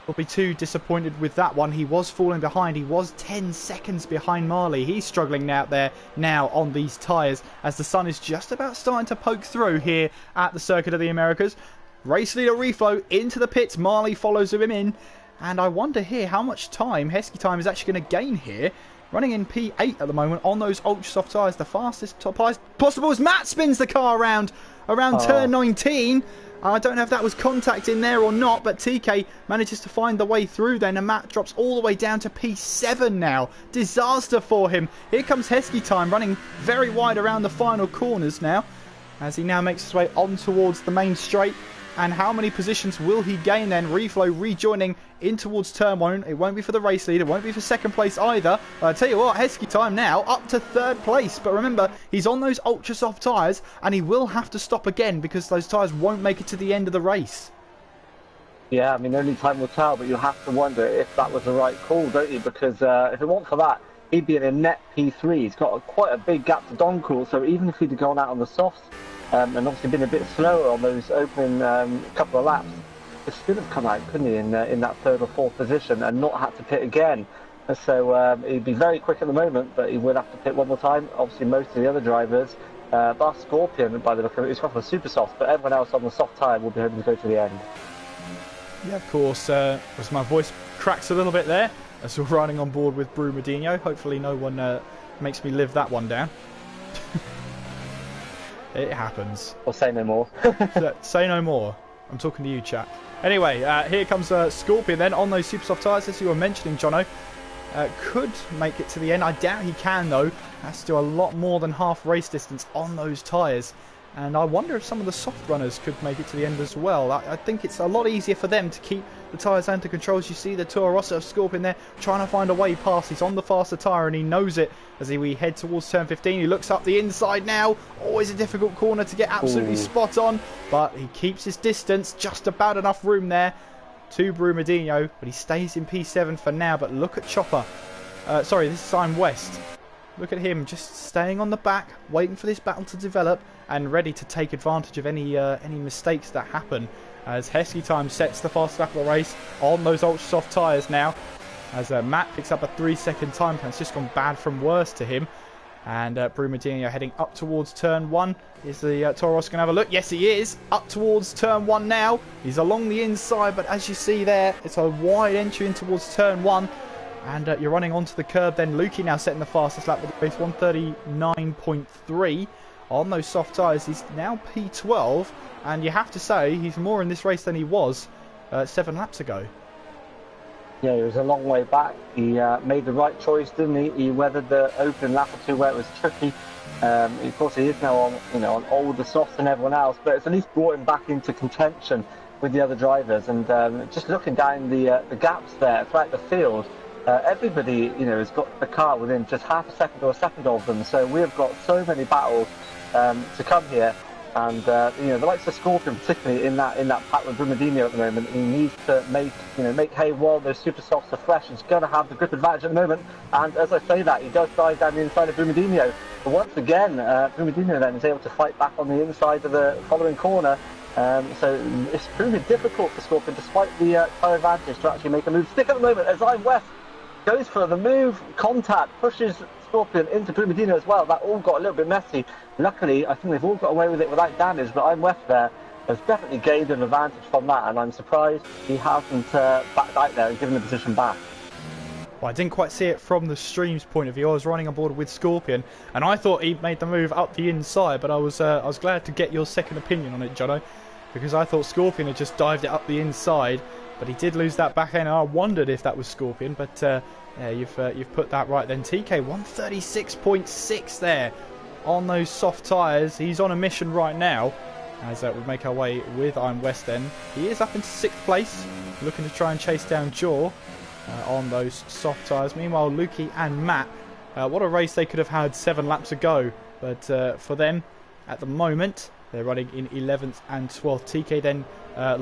S1: will be too disappointed with that one. He was falling behind. He was 10 seconds behind Marley. He's struggling out there now on these tyres as the sun is just about starting to poke through here at the Circuit of the Americas. Race leader Reflow into the pits. Marley follows him in. And I wonder here how much time Heskey time is actually going to gain here. running in P8 at the moment on those ultra soft tyres. The fastest top tyres possible as Matt spins the car around turn 19. I don't know if that was contact in there or not, but TK manages to find the way through then, and Matt drops all the way down to P7 now. Disaster for him. Here comes Heskey Time running very wide around the final corners now, as he now makes his way on towards the main straight. And how many positions will he gain then? Reflow rejoining in towards turn 1. It won't be for the race lead. It won't be for second place either. I'll tell you what, Heskey Time now up to third place. But remember, he's on those ultra soft tyres and he will have to stop again because those tyres won't make it to the end of the race.
S2: Yeah, I mean, only time will tell, but you have to wonder if that was the right call, don't you? Because if it weren't for that, he'd be in a net P3. He's got quite a big gap to Doncourt, so even if he'd gone out on the softs, and obviously been a bit slower on those opening couple of laps, he still have come out, couldn't he, in that third or fourth position and not had to pit again. So he'd be very quick at the moment, but he would have to pit one more time. Obviously, most of the other drivers, bar Scorpion, by the look of it, he's got the super soft, but everyone else on the soft tyre will be hoping to go to the end.
S1: Yeah, of course, as my voice cracks a little bit there, as we're riding on board with Brumadinho. Hopefully no one makes me live that one down. It happens.
S2: I'll say no more.
S1: Say no more. I'm talking to you, chat. Anyway, here comes Scorpion then on those super soft tyres, as you were mentioning, Jono. Could make it to the end. I doubt he can, though. Has to do a lot more than half race distance on those tyres. And I wonder if some of the soft runners could make it to the end as well. I think it's a lot easier for them to keep the tyres under control. As you see the Toro Rosso of Scorpion there trying to find a way past. He's on the faster tyre and he knows it as we head towards turn 15. He looks up the inside now. Always a difficult corner to get absolutely spot on. But he keeps his distance. Just about enough room there to Brumadinho. But he stays in P7 for now. But look at Chopper. Sorry, this is Simon West. Look at him just staying on the back, waiting for this battle to develop and ready to take advantage of any mistakes that happen. As Heskey Time sets the fast lap of the race on those ultra soft tyres now. As Matt picks up a 3-second time plan. It's just gone bad from worse to him. And Brumadinho heading up towards turn 1. Is the Toro Rosso going to have a look? Yes, he is. Up towards turn 1 now. He's along the inside, but as you see there, it's a wide entry in towards turn 1. And you're running onto the curb then. Lukey now setting the fastest lap of the race, 139.3 on those soft tyres. He's now P12, and you have to say he's more in this race than he was 7 laps ago.
S2: Yeah, he was a long way back. He made the right choice, didn't he? He weathered the opening lap or two where it was tricky. Of course, he is now on, on all the softs than everyone else, but it's at least brought him back into contention with the other drivers. And just looking down the gaps there throughout the field. Everybody, has got a car within just half a second or a second of them. So we've got so many battles to come here, and the likes of Scorpion, particularly in that pack with Brumadinho at the moment, he needs to make hay while those super softs are fresh. He's going to have the grip advantage at the moment, and as I say that, he does dive down the inside of Brumadinho. But once again, Brumadinho then is able to fight back on the inside of the following corner. So it's proving difficult for Scorpion, despite the tyre advantage, to actually make a move. Stick at the moment as I'm West goes for the move, contact, pushes Scorpion into Brumadinho as well. That all got a little bit messy. Luckily, I think they've all got away with it without damage, but I'm West there has definitely gained an advantage from that, and I'm surprised he hasn't backed out there and given the position back.
S1: Well, I didn't quite see it from the stream's point of view. I was running on board with Scorpion, and I thought he made the move up the inside, but I was glad to get your second opinion on it, Jono, because I thought Scorpion had just dived it up the inside. But he did lose that back end. I wondered if that was Scorpion, but yeah, you've put that right then. TK 136.6 there on those soft tyres. He's on a mission right now as we make our way with Iron West then. He is up into 6th place, looking to try and chase down Jaw on those soft tyres. Meanwhile, Lukey and Matt, what a race they could have had 7 laps ago. But for them, at the moment, they're running in 11th and 12th. TK then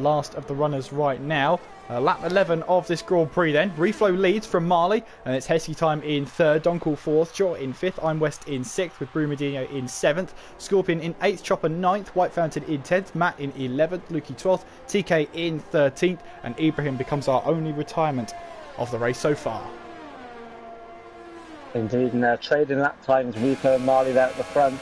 S1: last of the runners right now. Lap 11 of this Grand Prix then. Reflow leads from Marley, and it's Heskey Time in 3rd, Donkall 4th, Jaw in 5th, I'm West in 6th, with Brumadinho in 7th, Scorpion in 8th, Chopper 9th, White Fountain in 10th, Matt in 11th, Lukey 12th, TK in 13th, and Ibrahim becomes our only retirement of the race so far.
S2: Indeed, and trading lap times, Rico and Marley there at the front.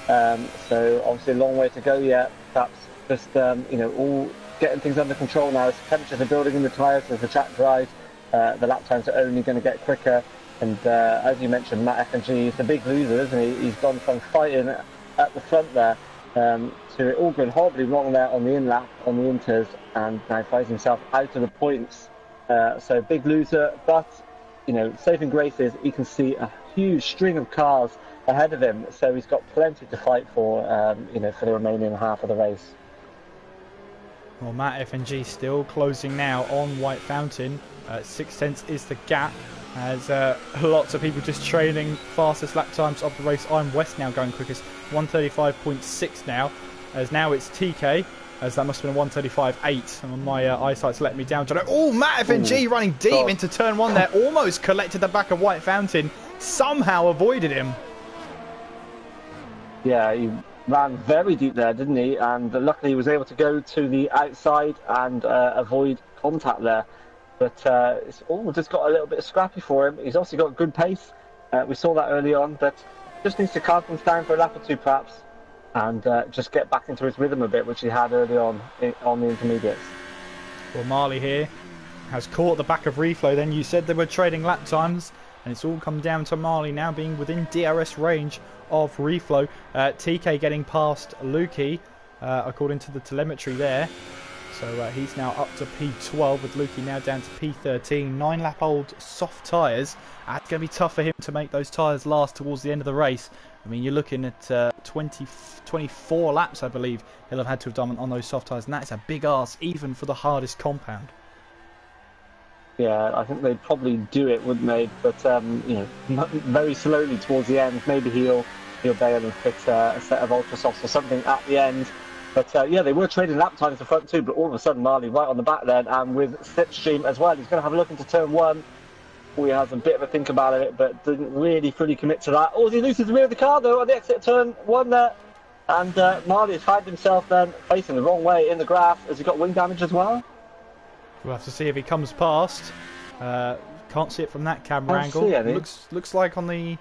S2: So obviously a long way to go yet. Perhaps just all getting things under control now. As temperatures are building in the tyres as the track dries, the lap times are only going to get quicker. And as you mentioned, Matt F&G is the big loser, isn't he? He's gone from fighting at the front there to it all going horribly wrong there on the in-lap, on the inters, and now finds himself out of the points. So big loser, but, you know, saving grace is he can see a huge string of cars ahead of him, so he's got plenty to fight for, you know, for the remaining half of the race.
S1: Well, Matt F&G still closing now on White Fountain. 6 tenths is the gap, as lots of people just trailing fastest lap times of the race. I'm West now going quickest, 135.6 now, as now it's TK, as that must have been a 135.8, and my eyesight's letting me down. Oh, Matt F&G running deep into turn one there, almost collected the back of White Fountain, somehow avoided him. Yeah,
S2: he ran very deep there, didn't he? And luckily he was able to go to the outside and avoid contact there. But it's all just got a little bit scrappy for him. He's obviously got good pace. We saw that early on, but just needs to calm things down for a lap or two perhaps, and just get back into his rhythm a bit, which he had early on the intermediates.
S1: Well, Marley here has caught the back of Reflow. Then you said they were trading lap times, and it's all come down to Marley now being within DRS range of Reflow. TK getting past Lukey, according to the telemetry there. So he's now up to P12 with Lukey now down to P13. 9-lap-old soft tyres. It's going to be tough for him to make those tyres last towards the end of the race. I mean, you're looking at 24 laps, I believe, he'll have had to have done on those soft tyres. And that's a big ask, even for the hardest compound.
S2: Yeah, I think they'd probably do it, wouldn't they? But you know, very slowly towards the end. Maybe he'll bail and fit a set of ultra softs or something at the end. But yeah, they were trading lap times in the front too. But all of a sudden, Marley right on the back then, and with slipstream as well. He's going to have a look into turn one. He has a bit of a think about it, but didn't really fully commit to that. Oh, he loses the rear of the car though on the exit turn one there, and Marley has found himself then facing the wrong way in the grass. Has he got wing damage as well?
S1: We'll have to see if he comes past. Can't see it from that camera angle. Looks like on the...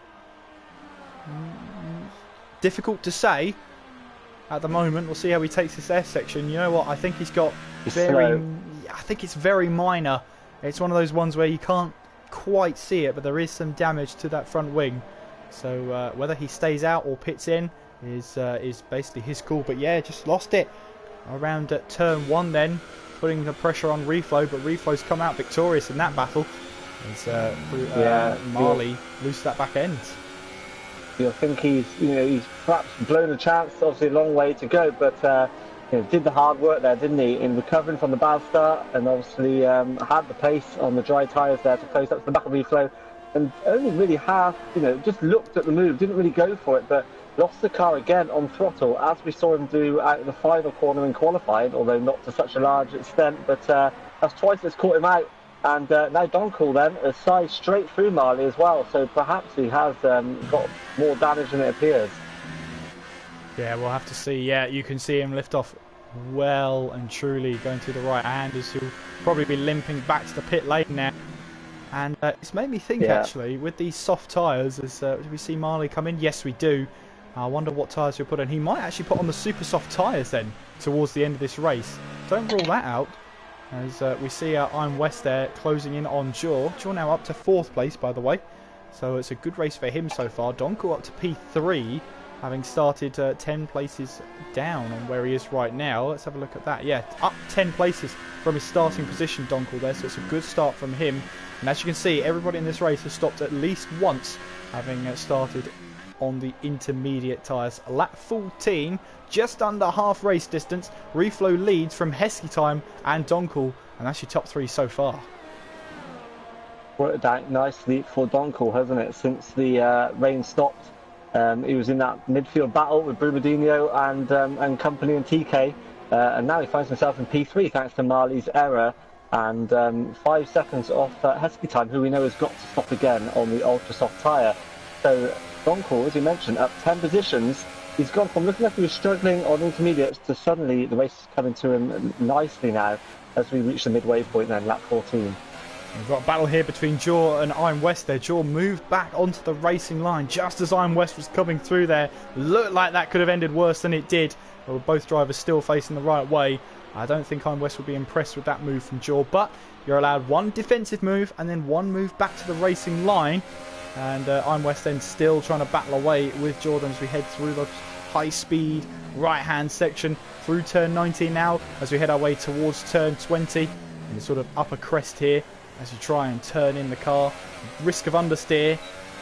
S1: difficult to say at the moment. We'll see how he takes this S section. You know what? I think he's got I think it's very minor. It's one of those ones where you can't quite see it, but there is some damage to that front wing. So whether he stays out or pits in is basically his call. But yeah, just lost it around at turn one then, putting the pressure on Reflow, but Reflow's come out victorious in that battle as Marley loosed that back end.
S2: You'll think he's perhaps blown a chance. Obviously a long way to go, but did the hard work there, didn't he, in recovering from the bad start, and obviously had the pace on the dry tyres there to close up to the back of Reflow, and only really just looked at the move, didn't really go for it, but lost the car again on throttle, as we saw him do out of the final corner in qualifying, although not to such a large extent. But that's twice it's caught him out, and now Donkel then has sized straight through Marley as well, so perhaps he has got more damage than it appears.
S1: Yeah, we'll have to see. Yeah, you can see him lift off well and truly going through the right hand, as he'll probably be limping back to the pit lane now. And it's made me think, actually, with these soft tyres, do we see Marley come in? Yes, we do. I wonder what tyres he'll put on. He might actually put on the super soft tyres then towards the end of this race. Don't rule that out, as we see I'm West there closing in on Jaw. Jaw now up to 4th place, by the way. So it's a good race for him so far. Donkel up to P3, having started 10 places down on where he is right now. Let's have a look at that. Yeah, up 10 places from his starting position, Donkel there. So it's a good start from him. And as you can see, everybody in this race has stopped at least once, having started on the intermediate tyres. Lap 14, just under half race distance. Reflow leads from Heskey Time and Donkel, and that's your top 3 so far.
S2: Worked out nicely for Donkel, hasn't it, since the rain stopped. He was in that midfield battle with Brumadinho and company and TK, and now he finds himself in P3 thanks to Marley's error, and 5 seconds off Heskey Time, who we know has got to stop again on the ultra soft tyre. So Donkel, as you mentioned, up 10 positions. He's gone from looking like he was struggling on intermediates to suddenly the race is coming to him nicely now as we reach the midway point then, lap 14.
S1: We've got a battle here between Jaw and I'm West there. Jaw moved back onto the racing line just as I'm West was coming through there. Looked like that could have ended worse than it did. But both drivers still facing the right way. I don't think I'm West would be impressed with that move from Jaw, but you're allowed one defensive move and then one move back to the racing line. And I'm West then still trying to battle away with Jordan as we head through the high-speed right-hand section through turn 19 now as we head our way towards turn 20. And the sort of upper crest here as you try and turn in the car. Risk of understeer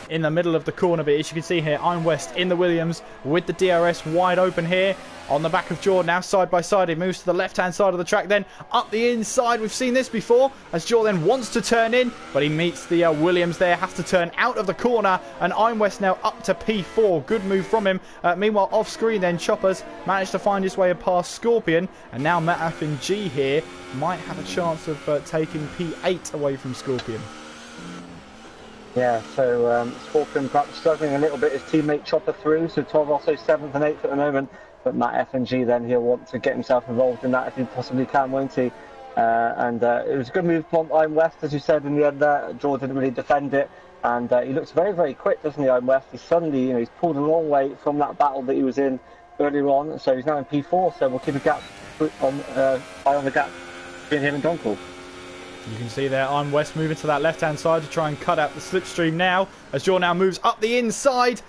S1: in the middle of the corner bit. As you can see here, I'm West in the Williams with the DRS wide open here on the back of Jordan. Now side by side, he moves to the left hand side of the track, then up the inside. We've seen this before as Jordan wants to turn in, but he meets the Williams there, has to turn out of the corner, and I'm West now up to P4. Good move from him. Meanwhile, off screen then, Choppers managed to find his way past Scorpion, and now Matt F&G here might have a chance of taking P8 away from Scorpion.
S2: Yeah, so Scorpion perhaps struggling a little bit. His teammate Chopper through, so Tom also 7th and 8th at the moment. But Matt F&G then, he'll want to get himself involved in that if he possibly can, won't he? And it was a good move from I'm West, as you said in the end there. Jaw didn't really defend it. And he looks very, very quick, doesn't he, I'm West? He's suddenly, you know, he's pulled a long way from that battle that he was in earlier on. So he's now in P4, so we'll keep a gap eye on the gap between him and Donkel.
S1: You can see there, I'm West moving to that left-hand side to try and cut out the slipstream now. As Jaw now moves up the inside.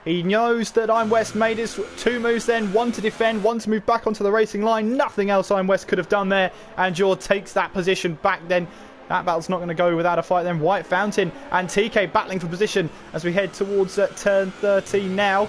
S1: He knows that I'm West made his two moves then. One to defend, one to move back onto the racing line. Nothing else I'm West could have done there. And Jaw takes that position back then. That battle's not going to go without a fight then. White Fountain and TK battling for position as we head towards turn 13 now.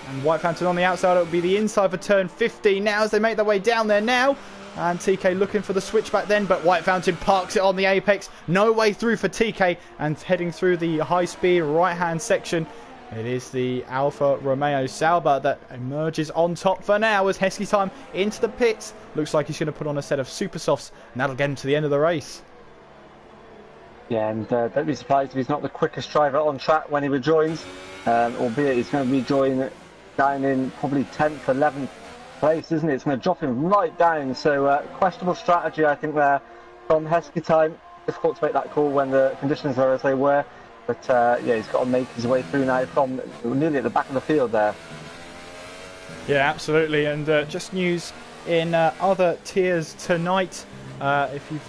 S1: And White Fountain on the outside. It will be the inside for turn 15 now as they make their way down there now. And TK looking for the switchback then, but White Fountain parks it on the apex. No way through for TK, and heading through the high-speed right-hand section. It is the Alfa Romeo Sauber that emerges on top for now as Heskey Time into the pits. Looks like he's going to put on a set of super softs, and that'll get him to the end of the race.
S2: Yeah, and don't be surprised if he's not the quickest driver on track when he rejoins, albeit he's going to rejoin down in probably 10th, 11th place, isn't it? It's going to drop him right down, so questionable strategy I think there from Heskey Time. Difficult to make that call when the conditions are as they were, but yeah, he's got to make his way through now from nearly at the back of the field there.
S1: Yeah, absolutely. And just news in other tiers tonight. If you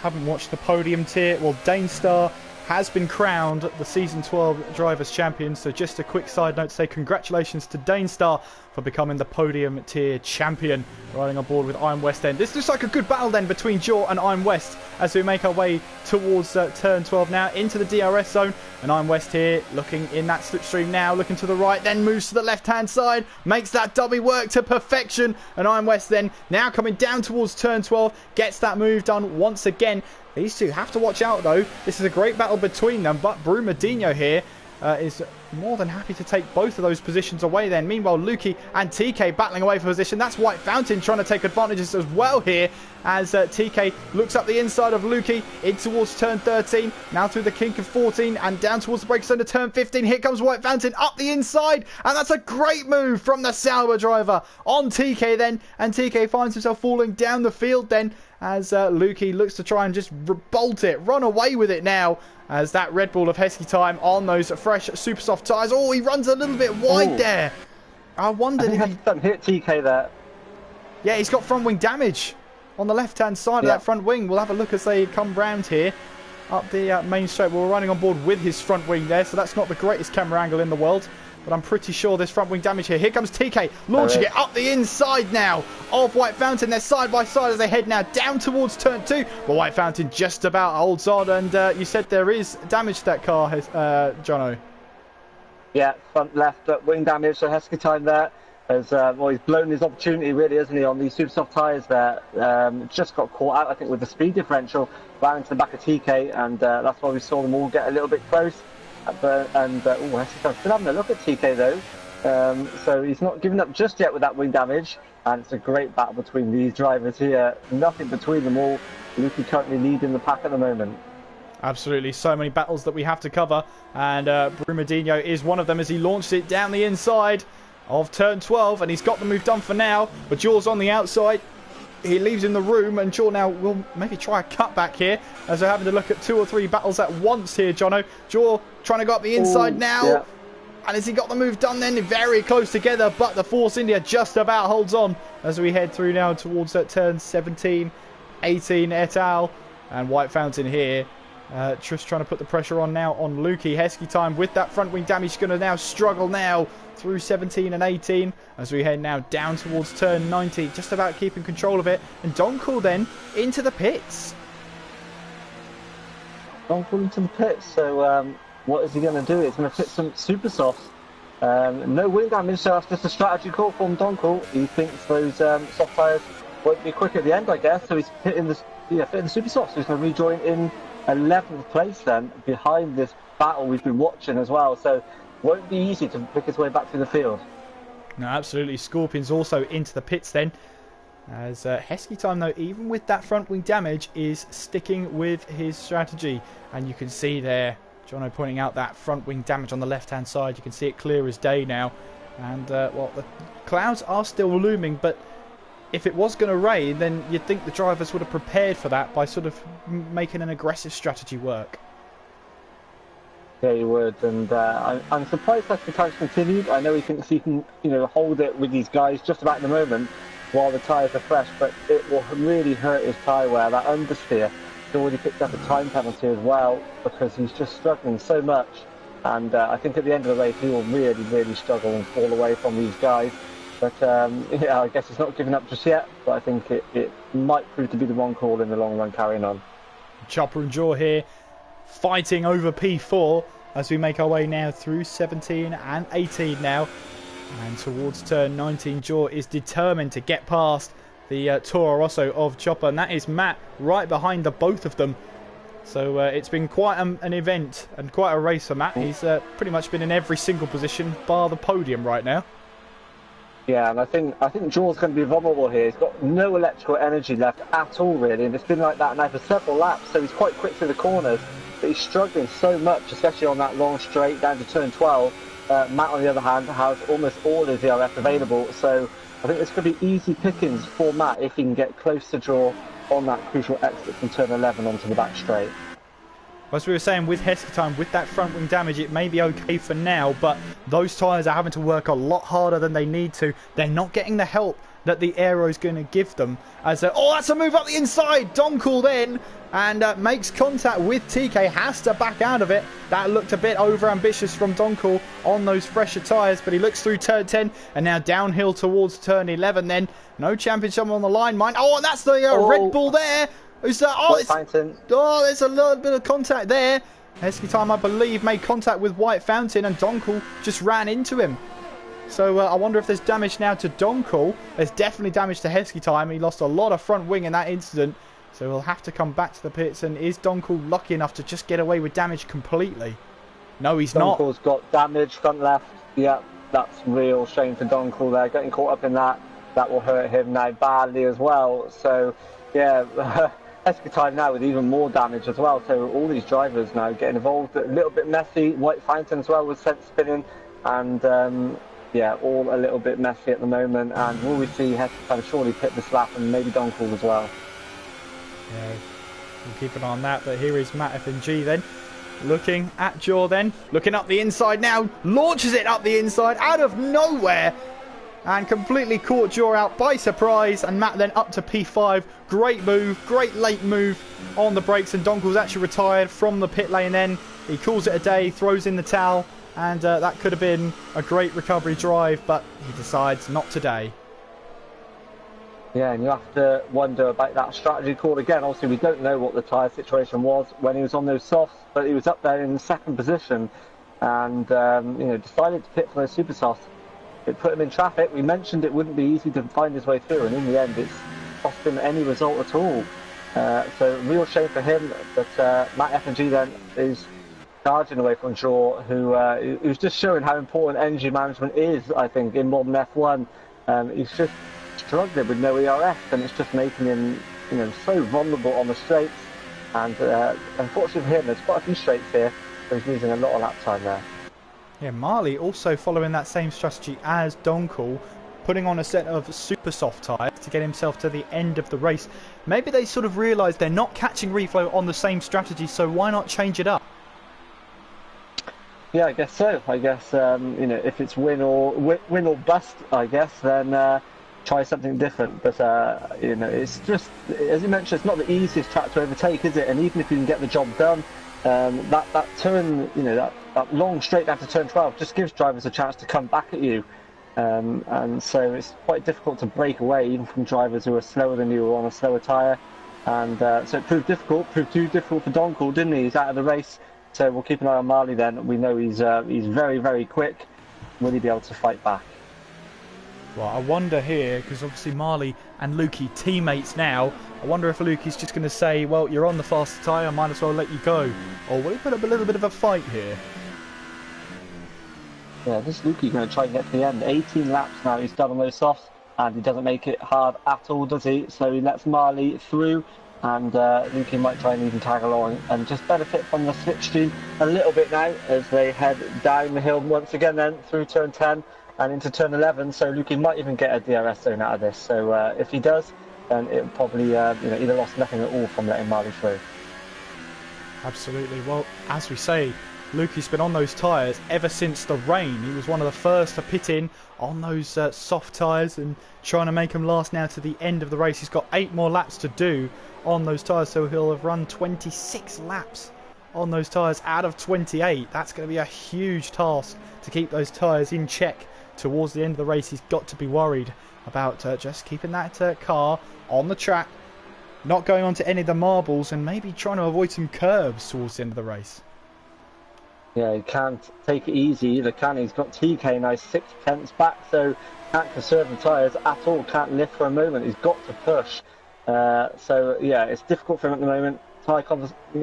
S1: haven't watched the podium tier, well, Danestar has been crowned the Season 12 Drivers' Champion. So just a quick side note to say congratulations to Danestar for becoming the podium tier champion, riding on board with I'm West End. This looks like a good battle then between Jaw and I'm West as we make our way towards turn 12 now into the DRS zone. And I'm West here looking in that slipstream now, looking to the right, then moves to the left hand side, makes that dummy work to perfection. And I'm West then now coming down towards turn 12, gets that move done once again. These two have to watch out though. This is a great battle between them, but Brumadinho here is more than happy to take both of those positions away then. Meanwhile, Lukey and TK battling away for position. That's White Fountain trying to take advantages as well here as TK looks up the inside of Lukey in towards turn 13. Now through the kink of 14 and down towards the break zone to turn 15. Here comes White Fountain up the inside, and that's a great move from the Sauber driver on TK then. And TK finds himself falling down the field then as Lukey looks to try and just bolt it, run away with it now. As that Red Bull of Heskey Time on those fresh super soft tyres. Oh, he runs a little bit wide there. I wondered if he
S2: hit TK there.
S1: Yeah, he's got front wing damage on the left hand side of that front wing. We'll have a look as they come round here up the main straight. We're running on board with his front wing there, so that's not the greatest camera angle in the world. But I'm pretty sure there's front wing damage here. Here comes TK, launching it up the inside now of White Fountain. They're side by side as they head now down towards turn 2. But White Fountain just about holds on. And you said there is damage to that car, Jono.
S2: Yeah, front left wing damage. So Heskey Time there has well, he's blown his opportunity really, hasn't he, on these super soft tyres there. Just got caught out, I think, with the speed differential, ran into the back of TK, and that's why we saw them all get a little bit close. Heskey Time's still having a look at TK though, so he's not giving up just yet with that wing damage, and it's a great battle between these drivers here. Nothing between them all. Lukey currently leading the pack at the moment.
S1: Absolutely, so many battles that we have to cover, and Brumadinho is one of them as he launched it down the inside of turn 12, and he's got the move done for now, but Jaw's on the outside. He leaves in the room, and Jaw now will maybe try a cutback here as they're having to look at 2 or 3 battles at once here, Jono. Jaw trying to go up the inside now. And has he got the move done then? Very close together, but the Force India just about holds on as we head through now towards that turn 17, 18 et al. And White Fountain here. Just trying to put the pressure on now on Lukey. Heskey time with that front wing damage. Going to now struggle now through 17 and 18 as we head now down towards turn 90. Just about keeping control of it. And Donkor then into the pits.
S2: Donkor into the pits. So what is he going to do? He's going to fit some super softs. No wing damage, so that's just a strategy call from Donkor. He thinks those soft tyres won't be quick at the end, I guess. So he's fitting the super softs. So he's going to rejoin in 11th place then, behind this battle we've been watching as well, so won't be easy to pick his way back to the field.
S1: No, absolutely. Scorpions also into the pits then, as Heskey time though, even with that front wing damage, is sticking with his strategy. And you can see there Jono pointing out that front wing damage on the left hand side. You can see it clear as day now, and well, the clouds are still looming, but if it was going to rain, then you'd think the drivers would have prepared for that by sort of making an aggressive strategy work.
S2: Yeah, you would, and I'm surprised that the times continued. I know he thinks he can, hold it with these guys just about in the moment while the tyres are fresh, but it will really hurt his tyre wear. That understeer, he's already picked up a time penalty as well because he's just struggling so much. And I think at the end of the race, he will really, really struggle and fall away from these guys. But yeah, I guess he's not giving up just yet, but I think it might prove to be the wrong call in the long run carrying on.
S1: Chopper and Jaw here fighting over P4 as we make our way now through 17 and 18 now. And towards turn 19, Jaw is determined to get past the Toro Rosso of Chopper. And that is Matt right behind the both of them. So it's been quite an event and quite a race for Matt. He's pretty much been in every single position bar the podium right now.
S2: Yeah, and I think Jaw's going to be vulnerable here. He's got no electrical energy left at all, really, and it's been like that now for several laps, so he's quite quick through the corners, but he's struggling so much, especially on that long straight down to turn 12. Matt, on the other hand, has almost all his DRS available, so I think this could be easy pickings for Matt if he can get close to Jaw on that crucial exit from turn 11 onto the back straight.
S1: As we were saying, with Heskey time, with that front wing damage, it may be okay for now, but those tyres are having to work a lot harder than they need to. They're not getting the help that the aero is going to give them. As oh, that's a move up the inside. Donkor then, and makes contact with TK, has to back out of it. That looked a bit over-ambitious from Donkor on those fresher tyres, but he looks through turn 10 and now downhill towards turn 11 then. No championship on the line, mind. Oh, and that's the Red Bull there. Who's that? Oh, there's a little bit of contact there. Heskey time, I believe, made contact with White Fountain, and Donkor just ran into him. So I wonder if there's damage now to Donkor. There's definitely damage to Heskey time. He lost a lot of front wing in that incident. So we'll have to come back to the pits. And is Donkor lucky enough to just get away with damage completely? No, he's not.
S2: Donkor's got damage front left. Yeah, that's real shame for Donkor there. Getting caught up in that. That will hurt him now badly as well. So, yeah... Heskey time now with even more damage as well, so all these drivers now getting involved. A little bit messy. White Fountain as well with sense spinning, and yeah, all a little bit messy at the moment. And will we see Heskey time surely pit this lap, and maybe Donkor as well?
S1: Yeah, we'll keep an eye on that. But here is Matt FNG then, looking at Jaw then, looking up the inside now, launches it up the inside out of nowhere. And completely caught Jaw out by surprise, and Matt then up to P5. Great move, great late move on the brakes, and Donkor's actually retired from the pit lane then. He calls it a day, throws in the towel, and that could have been a great recovery drive, but he decides not today.
S2: Yeah, and you have to wonder about that strategy call again. Obviously, we don't know what the tyre situation was when he was on those softs, but he was up there in the second position, and decided to pit for those super softs. It put him in traffic. We mentioned it wouldn't be easy to find his way through, and in the end it's cost him any result at all. So real shame for him, but Matt F&G then is charging away from Jaw, who's just showing how important energy management is, I think, in modern F1. He's just struggling with no ERS, and it's just making him so vulnerable on the straights. And unfortunately for him, there's quite a few straights here, so he's losing a lot of lap time there.
S1: Yeah, Marley also following that same strategy as Donkor, putting on a set of super soft tyres to get himself to the end of the race. Maybe they sort of realise they're not catching reflow on the same strategy, so why not change it up?
S2: Yeah, I guess so. I guess if it's win or bust, I guess then try something different. But it's just as you mentioned, it's not the easiest track to overtake, is it? And even if you can get the job done, that turn, that long straight down to turn 12 just gives drivers a chance to come back at you. And so it's quite difficult to break away even from drivers who are slower than you or on a slower tyre. And so it proved too difficult for Donkor, didn't he? He's out of the race. So we'll keep an eye on Marley then. We know he's very, very quick. Will he be able to fight back?
S1: Well, I wonder here, because obviously Marley and Lukey teammates now. I wonder if Lukey's just going to say, well, you're on the faster tyre, I might as well let you go. Or will he put up a little bit of a fight here?
S2: Yeah, this Lukey going to try and get to the end. 18 laps now he's done on those softs, and he doesn't make it hard at all, does he? So he lets Marley through. And Lukey might try and even tag along and just benefit from the slipstream a little bit now as they head down the hill once again then through turn 10 and into turn 11. So Lukey might even get a DRS zone out of this. So if he does, then it probably either lost nothing at all from letting Marley through.
S1: Absolutely. Well, as we say, Lukey's been on those tyres ever since the rain. He was one of the first to pit in on those soft tyres and trying to make them last now to the end of the race. He's got 8 more laps to do on those tyres, so he'll have run 26 laps on those tyres out of 28. That's going to be a huge task to keep those tyres in check towards the end of the race. He's got to be worried about just keeping that car on the track, not going onto any of the marbles, and maybe trying to avoid some curbs towards the end of the race.
S2: Yeah, he can't take it easy either, can he? He's got TK now 6 tenths back, so can't conserve the tyres at all, can't lift for a moment. He's got to push. So yeah, it's difficult for him at the moment. Tyre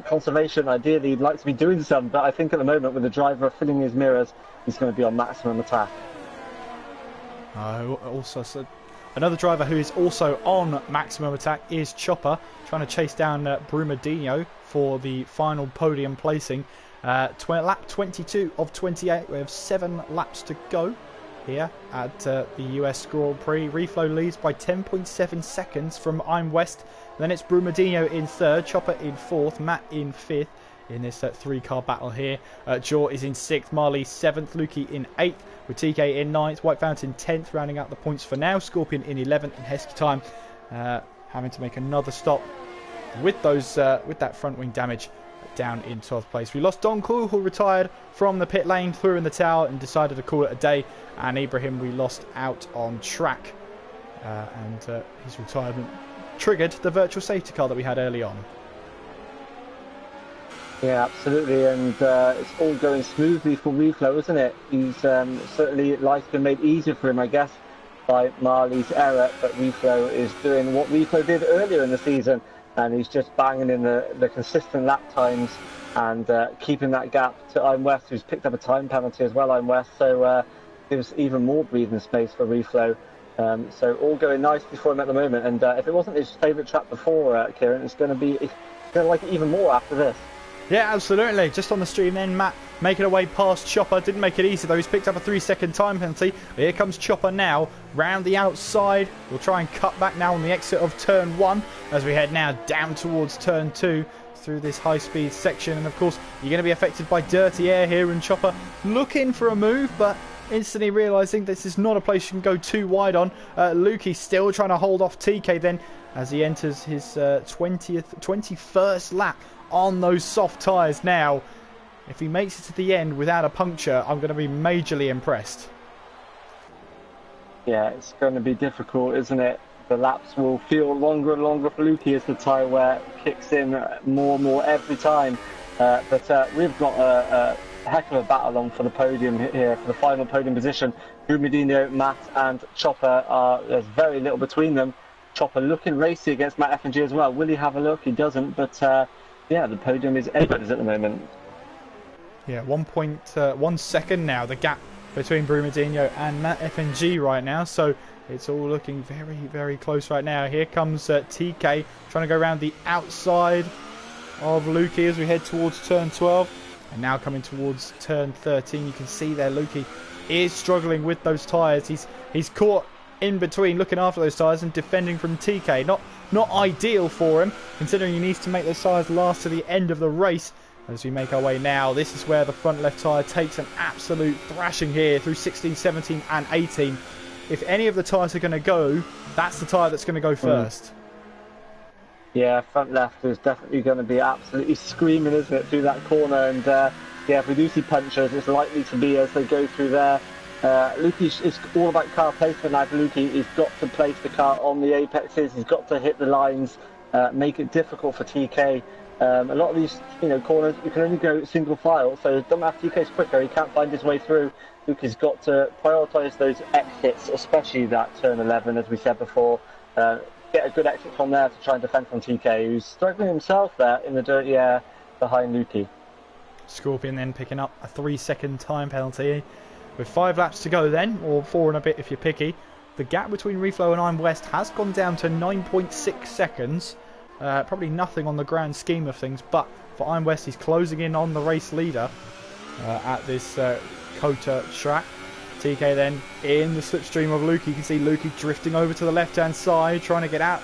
S2: conservation, ideally he'd like to be doing some, but I think at the moment with the driver filling his mirrors, he's going to be on maximum attack.
S1: Also, another driver who is also on maximum attack is Chopper, trying to chase down Brumadinho for the final podium placing. Lap 22 of 28. We have 7 laps to go here at the US Grand Prix. Reflow leads by 10.7 seconds from I'm West. Then it's Brumadinho in 3rd, Chopper in 4th, Matt in 5th in this 3-car battle here. Jaw is in 6th, Marley 7th, Lukey in 8th, with TK in 9th, White Fountain 10th, rounding out the points for now. Scorpion in 11th, and Hesky Time having to make another stop with those with that front wing damage down in 12th place. We lost Donkor, who retired from the pit lane, threw in the towel and decided to call it a day. And Ibrahim we lost out on track. And his retirement triggered the virtual safety car that we had early on.
S2: Yeah, absolutely, and it's all going smoothly for Reflow, isn't it? He's certainly life's been made easier for him, I guess, by Marley's error, but Reflow is doing what Reflow did earlier in the season, and he's just banging in the consistent lap times and keeping that gap to I'm West, who's picked up a time penalty as well, I'm West, so gives even more breathing space for Reflow. So all going nicely for him at the moment, and if it wasn't his favourite track before, Kieran, he's going to like it even more after this.
S1: Yeah, absolutely. Just on the stream then, Matt making away past Chopper. Didn't make it easy though. He's picked up a 3-second time penalty. But here comes Chopper now. Round the outside. We'll try and cut back now on the exit of turn 1 as we head now down towards turn 2 through this high-speed section. And of course, you're going to be affected by dirty air here. And Chopper looking for a move, but instantly realising this is not a place you can go too wide on. Lukey still trying to hold off TK then as he enters his 21st lap on those soft tyres now. If he makes it to the end without a puncture, I'm going to be majorly impressed.
S2: Yeah, it's going to be difficult, isn't it? The laps will feel longer and longer for Lukey as the tyre wear kicks in more and more every time. But we've got a heck of a battle on for the podium here, for the final podium position. Brumadinho, Matt and Chopper, there's very little between them. Chopper looking racy against Matt F&G as well. Will he have a look? He doesn't, but yeah, the podium is anybody's at the moment. Yeah,
S1: 1.1 second now, the gap between Brumadinho and Matt F&G right now. So it's all looking very, very close right now. Here comes TK trying to go around the outside of Lukey as we head towards turn 12. And now coming towards turn 13. You can see there Lukey is struggling with those tyres. He's caught in between looking after those tyres and defending from TK. Not ideal for him, considering he needs to make those tyres last to the end of the race. As we make our way now, this is where the front left tyre takes an absolute thrashing here through 16, 17 and 18. If any of the tyres are going to go, that's the tyre that's going to go first.
S2: Yeah, front left is definitely going to be absolutely screaming, isn't it, through that corner. And yeah, if we do see punchers, it's likely to be as they go through there. Lukey is all about car placement now for Lukey. He's got to place the car on the apexes. He's got to hit the lines, make it difficult for TK. A lot of these, corners, you can only go single file, so don't have TK's quicker. He can't find his way through. Lukey's got to prioritise those exits, especially that turn 11, as we said before. Get a good exit from there to try and defend from TK, who's struggling himself there in the dirty air behind Lukey.
S1: Scorpion then picking up a 3-second time penalty. With 5 laps to go then, or 4 and a bit if you're picky. The gap between Reflow and Iron West has gone down to 9.6 seconds. Probably nothing on the grand scheme of things, but for Iron West, he's closing in on the race leader at this Kota track. TK then in the slipstream of Lukey. You can see Lukey drifting over to the left-hand side, trying to get out,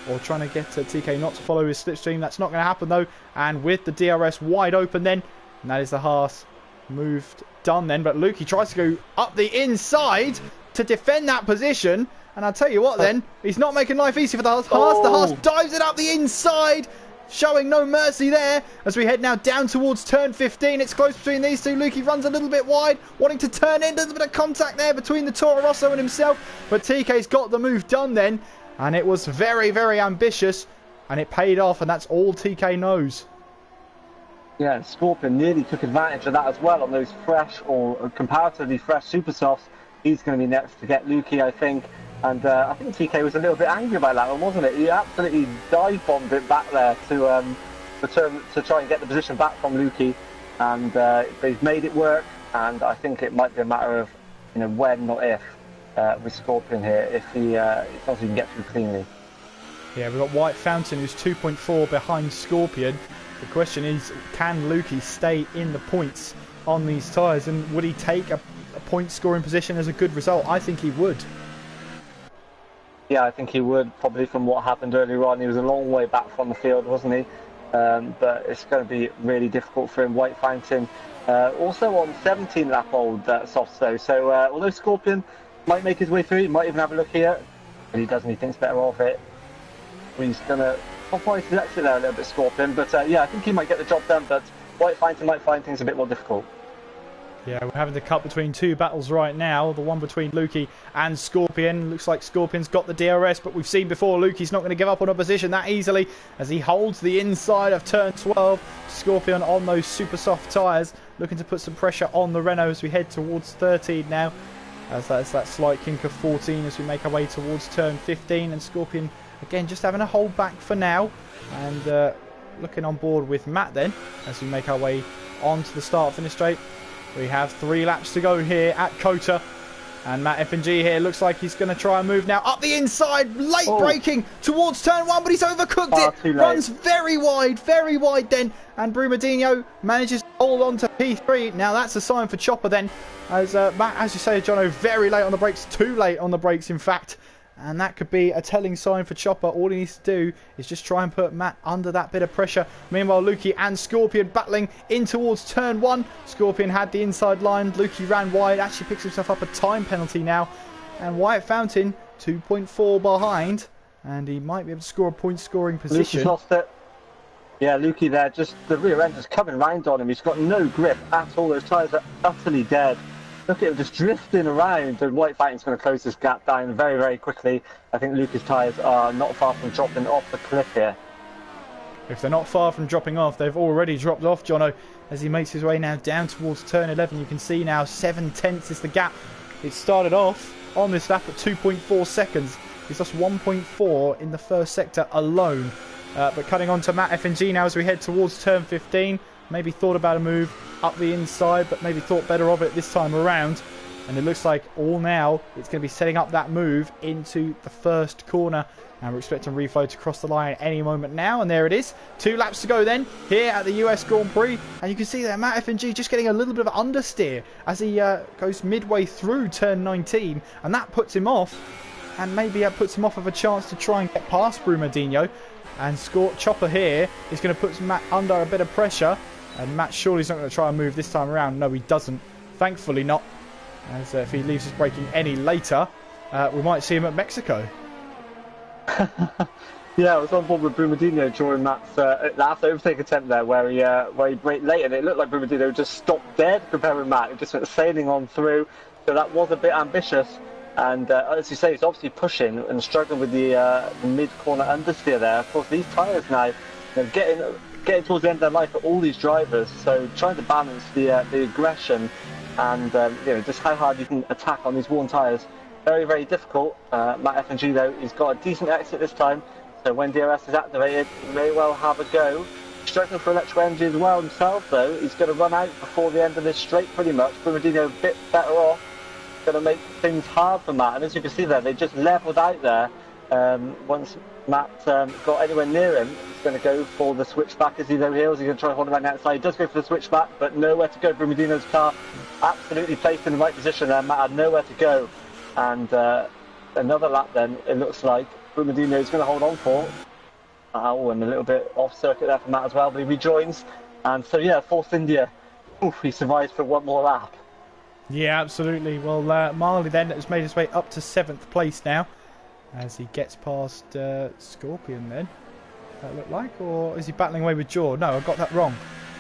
S1: or trying to get TK not to follow his slipstream. That's not going to happen though. And with the DRS wide open then, and that is the Haas moved done then. But Lukey tries to go up the inside to defend that position. And I'll tell you what then, he's not making life easy for the Haas. The Haas dives it up the inside, showing no mercy there as we head now down towards turn 15. It's close between these two. Lukey runs a little bit wide, wanting to turn in. There's a bit of contact there between the Toro Rosso and himself, but TK's got the move done then, and it was very, very ambitious, and it paid off, and that's all TK knows.
S2: Yeah, Scorpion nearly took advantage of that as well on those fresh or comparatively fresh super softs. He's going to be next to get Lukey, I think. And I think TK was a little bit angry about that one, wasn't it? He absolutely dive bombed it back there to try and get the position back from Lukey, and they've made it work. And I think it might be a matter of when, not if, with Scorpion here, if he can get through cleanly.
S1: Yeah, we've got White Fountain, who's 2.4 behind Scorpion. The question is, can Lukey stay in the points on these tyres, and would he take a point scoring position as a good result? I think he would.
S2: Yeah, I think he would, probably from what happened earlier on. He was a long way back from the field, wasn't he? But it's going to be really difficult for him. White Fountain also on 17 lap old softs though. So although Scorpion might make his way through, he might even have a look here. But he doesn't, he thinks better of it. He's going to compromise his exit there a little bit, Scorpion. But yeah, I think he might get the job done, but White Fountain might find things a bit more difficult.
S1: Yeah, we're having the cut between two battles right now. The one between Lukey and Scorpion. Looks like Scorpion's got the DRS, but we've seen before Lukey's not going to give up on a position that easily as he holds the inside of turn 12. Scorpion on those super soft tyres, looking to put some pressure on the Renault as we head towards 13 now. As that's that slight kink of 14 as we make our way towards turn 15. And Scorpion, again, just having a hold back for now. And looking on board with Matt then as we make our way on to the start-finish straight. We have 3 laps to go here at Kota. And Matt F&G here looks like he's going to try and move now up the inside. Late braking towards turn 1, but he's overcooked it. Runs very wide then. And Brumadinho manages to hold on to P3. Now that's a sign for Chopper then. As Matt, as you say, Jono, very late on the brakes. Too late on the brakes, in fact. And that could be a telling sign for Chopper. All he needs to do is just try and put Matt under that bit of pressure. Meanwhile, Lukey and Scorpion battling in towards turn 1. Scorpion had the inside line. Lukey ran wide. Actually picks himself up a time penalty now. And White Fountain, 2.4 behind. And he might be able to score a point scoring position.
S2: Lukey's lost it. Yeah, Lukey there. Just the rear end is coming round on him. He's got no grip at all. Those tyres are utterly dead. Look at him just drifting around, and White Fountain's going to close this gap down very, very quickly. I think Lukey's tyres are not far from dropping off the cliff here.
S1: If they're not far from dropping off, they've already dropped off, Jono, as he makes his way now down towards turn 11. You can see now 7/10 is the gap. It started off on this lap at 2.4 seconds. He's lost 1.4 in the first sector alone. But cutting on to Matt F&G now as we head towards turn 15. Maybe thought about a move up the inside, but maybe thought better of it this time around. And it looks like all now it's going to be setting up that move into the first corner. And we're expecting Reflow to cross the line any moment now. And there it is. 2 laps to go then here at the US Grand Prix. And you can see there Matt F&G just getting a little bit of understeer as he goes midway through turn 19. And that puts him off. And maybe that puts him off of a chance to try and get past Brumadinho. And Chopper here is going to put Matt under a bit of pressure. And Matt surely's not going to try and move this time around. No, he doesn't. Thankfully not. As if he leaves his braking any later, we might see him at Mexico.
S2: Yeah, I was on board with Brumadinho during Matt's last overtake attempt there, where he braked late, and it looked like Brumadinho just stopped dead compared with Matt. He just went sailing on through, so that was a bit ambitious. And as you say, he's obviously pushing and struggling with the mid-corner understeer there. Of course, these tyres now, getting towards the end of their life for all these drivers, so trying to balance the aggression and just how hard you can attack on these worn tyres. Very, very difficult. Matt F&G, though, he's got a decent exit this time. So when DRS is activated, he may well have a go. Struggling for electrical energy as well himself, though. He's going to run out before the end of this straight, pretty much. Brumadinho a bit better off. Going to make things hard for Matt. And as you can see there, they just levelled out there. Once Matt got anywhere near him, he's going to go for the switchback as he's over heels. He's going to try to hold him around the outside. He does go for the switchback, but nowhere to go. Brumadinho's car absolutely placed in the right position there. Matt had nowhere to go. And another lap then, it looks like. Brumadinho is going to hold on for. And a little bit off circuit there for Matt as well, but he rejoins. And so, yeah, Force India. Oof, he survives for one more lap.
S1: Yeah, absolutely. Well, Marley then has made his way up to 7th place now as he gets past Scorpion then. That look like? Or is he battling away with Jaw? No, I got that wrong.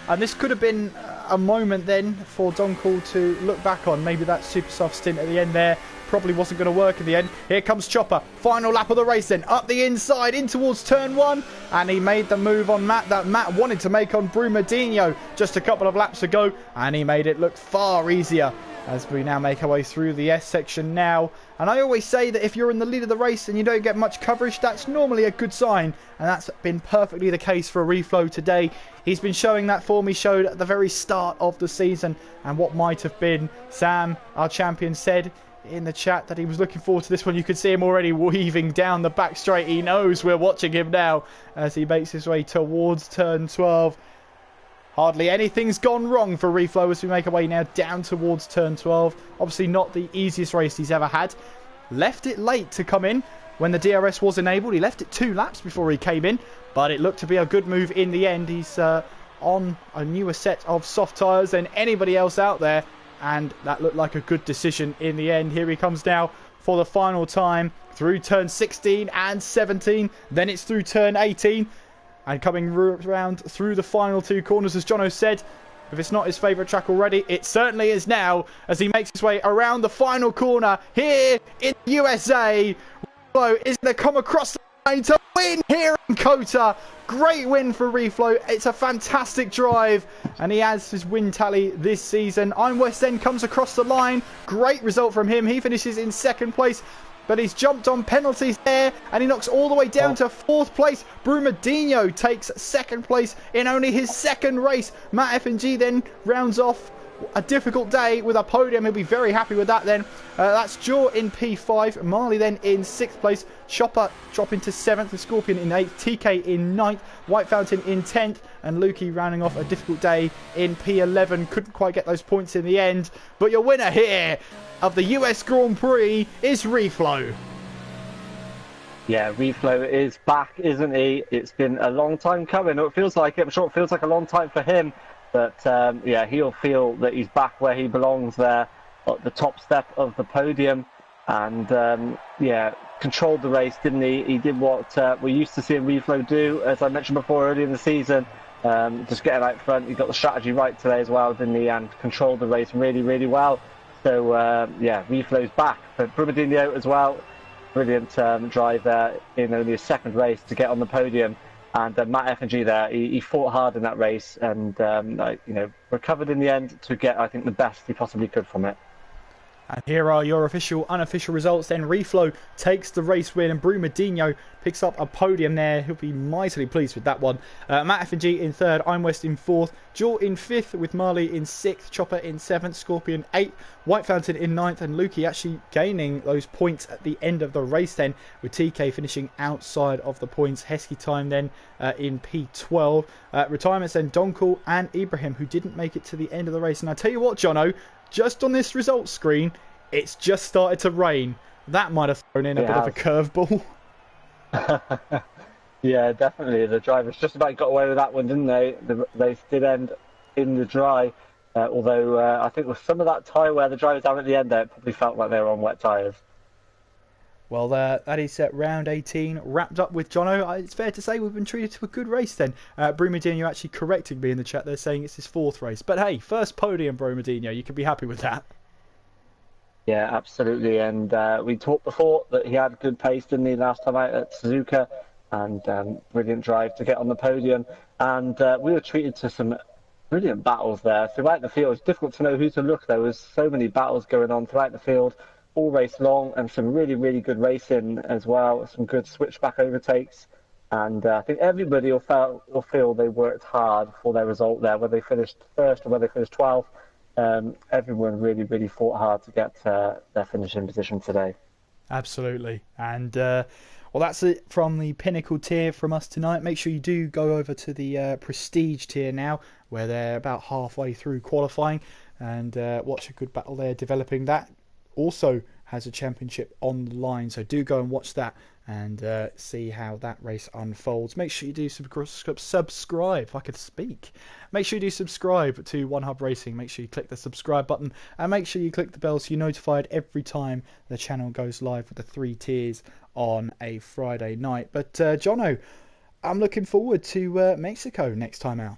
S1: And this could have been a moment then for Donkall to look back on. Maybe that super soft stint at the end there probably wasn't going to work in the end. Here comes Chopper. Final lap of the race then. Up the inside, in towards turn 1. And he made the move on Matt that Matt wanted to make on Brumadinho just a couple of laps ago. And he made it look far easier as we now make our way through the S section now. And I always say that if you're in the lead of the race and you don't get much coverage, that's normally a good sign. And that's been perfectly the case for Reflow today. He's been showing that form he showed at the very start of the season. And what might have been, Sam, our champion, said in the chat that he was looking forward to this one. You could see him already weaving down the back straight. He knows we're watching him now as he makes his way towards turn 12. Hardly anything's gone wrong for Reflow as we make our way now down towards turn 12. Obviously not the easiest race he's ever had. Left it late to come in when the DRS was enabled. He left it 2 laps before he came in, but it looked to be a good move in the end. He's on a newer set of soft tyres than anybody else out there, and that looked like a good decision in the end. Here he comes now for the final time through turn 16 and 17. Then it's through turn 18. And coming around through the final 2 corners, as Jono said, if it's not his favourite track already, it certainly is now as he makes his way around the final corner here in the USA. Reflow is going to come across the line to win here in Kota. Great win for Reflow. It's a fantastic drive and he has his win tally this season. Iron West then comes across the line. Great result from him. He finishes in 2nd place. But he's jumped on penalties there and he knocks all the way down to 4th place. Brumadinho takes 2nd place in only his 2nd race. Matt F&G then rounds off a difficult day with a podium. He'll be very happy with that then. That's Jaw in P5. Marley then in 6th place. Chopper dropping to 7th. With Scorpion in 8th. TK in 9th. White Fountain in 10th. And Lukey rounding off a difficult day in P11. Couldn't quite get those points in the end. But your winner here of the US Grand Prix is Reflow.
S2: Yeah, Reflow is back, isn't he? It's been a long time coming. It feels like it. I'm sure it feels like a long time for him. But yeah, he'll feel that he's back where he belongs there at the top step of the podium. And yeah, controlled the race, didn't he? He did what we're used to seeing Reflow do, as I mentioned before, earlier in the season. Just getting out front. He got the strategy right today as well, didn't he? And controlled the race really, really well. So yeah, Reflow's back. But Brumadinho as well. Brilliant drive there in only his 2nd race to get on the podium. And Matt F&G there, he fought hard in that race and recovered in the end to get, I think, the best he possibly could from it.
S1: And here are your official, unofficial results. Then Reflow takes the race win and Brumadinho picks up a podium there. He'll be mightily pleased with that one. Matt F&G in 3rd, Iron West in 4th, Jaw in 5th with Marley in 6th, Chopper in 7th, Scorpion 8th, White Fountain in 9th and Lukey actually gaining those points at the end of the race then with TK finishing outside of the points. Heskey time then in P12. Retirements then Donkall and Ibrahim who didn't make it to the end of the race. And I tell you what, Jono, just on this results screen, it's just started to rain. That might have thrown in a bit of a curveball.
S2: Yeah, definitely. The drivers just about got away with that one, didn't they? The race did end in the dry. Although I think with some of that tyre where the dry was down at the end there, it probably felt like they were on wet tyres.
S1: Well, that is round 18 wrapped up with Jono. It's fair to say we've been treated to a good race then. Brumadinho actually correcting me in the chat there, saying it's his 4th race. But hey, first podium, Brumadinho. You can be happy with that.
S2: Yeah, absolutely. And we talked before that he had good pace, didn't he, last time out at Suzuka, and brilliant drive to get on the podium. And we were treated to some brilliant battles there throughout the field. It's difficult to know who to look. There was so many battles going on throughout the field, all race long, and some really, really good racing as well. Some good switchback overtakes. And I think everybody will feel they worked hard for their result there, whether they finished first or whether they finished 12th. Everyone really, really fought hard to get their finishing position today.
S1: Absolutely. And well, that's it from the Pinnacle tier from us tonight. Make sure you do go over to the Prestige tier now, where they're about halfway through qualifying, and watch a good battle there developing. That also has a championship on the line, so do go and watch that and see how that race unfolds. Make sure you do subscribe, if I could speak. Make sure you do subscribe to One Hub Racing. Make sure you click the subscribe button, and make sure you click the bell so you're notified every time the channel goes live with the 3 tiers on a Friday night. But Jono, I'm looking forward to Mexico next time out.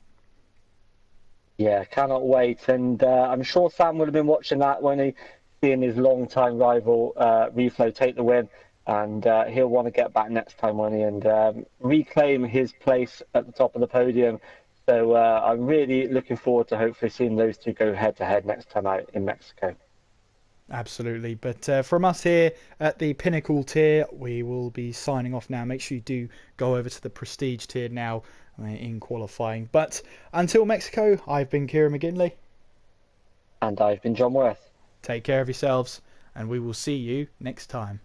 S2: Yeah, cannot wait. And I'm sure Sam would have been watching that when he seeing his long-time rival Reflow take the win. And he'll want to get back next time, won't he, and reclaim his place at the top of the podium. So I'm really looking forward to hopefully seeing those two go head-to-head next time out in Mexico.
S1: Absolutely. But from us here at the Pinnacle tier, we will be signing off now. Make sure you do go over to the Prestige tier now in qualifying. But until Mexico, I've been Kieran McGinley.
S2: And I've been John Worth.
S1: Take care of yourselves, and we will see you next time.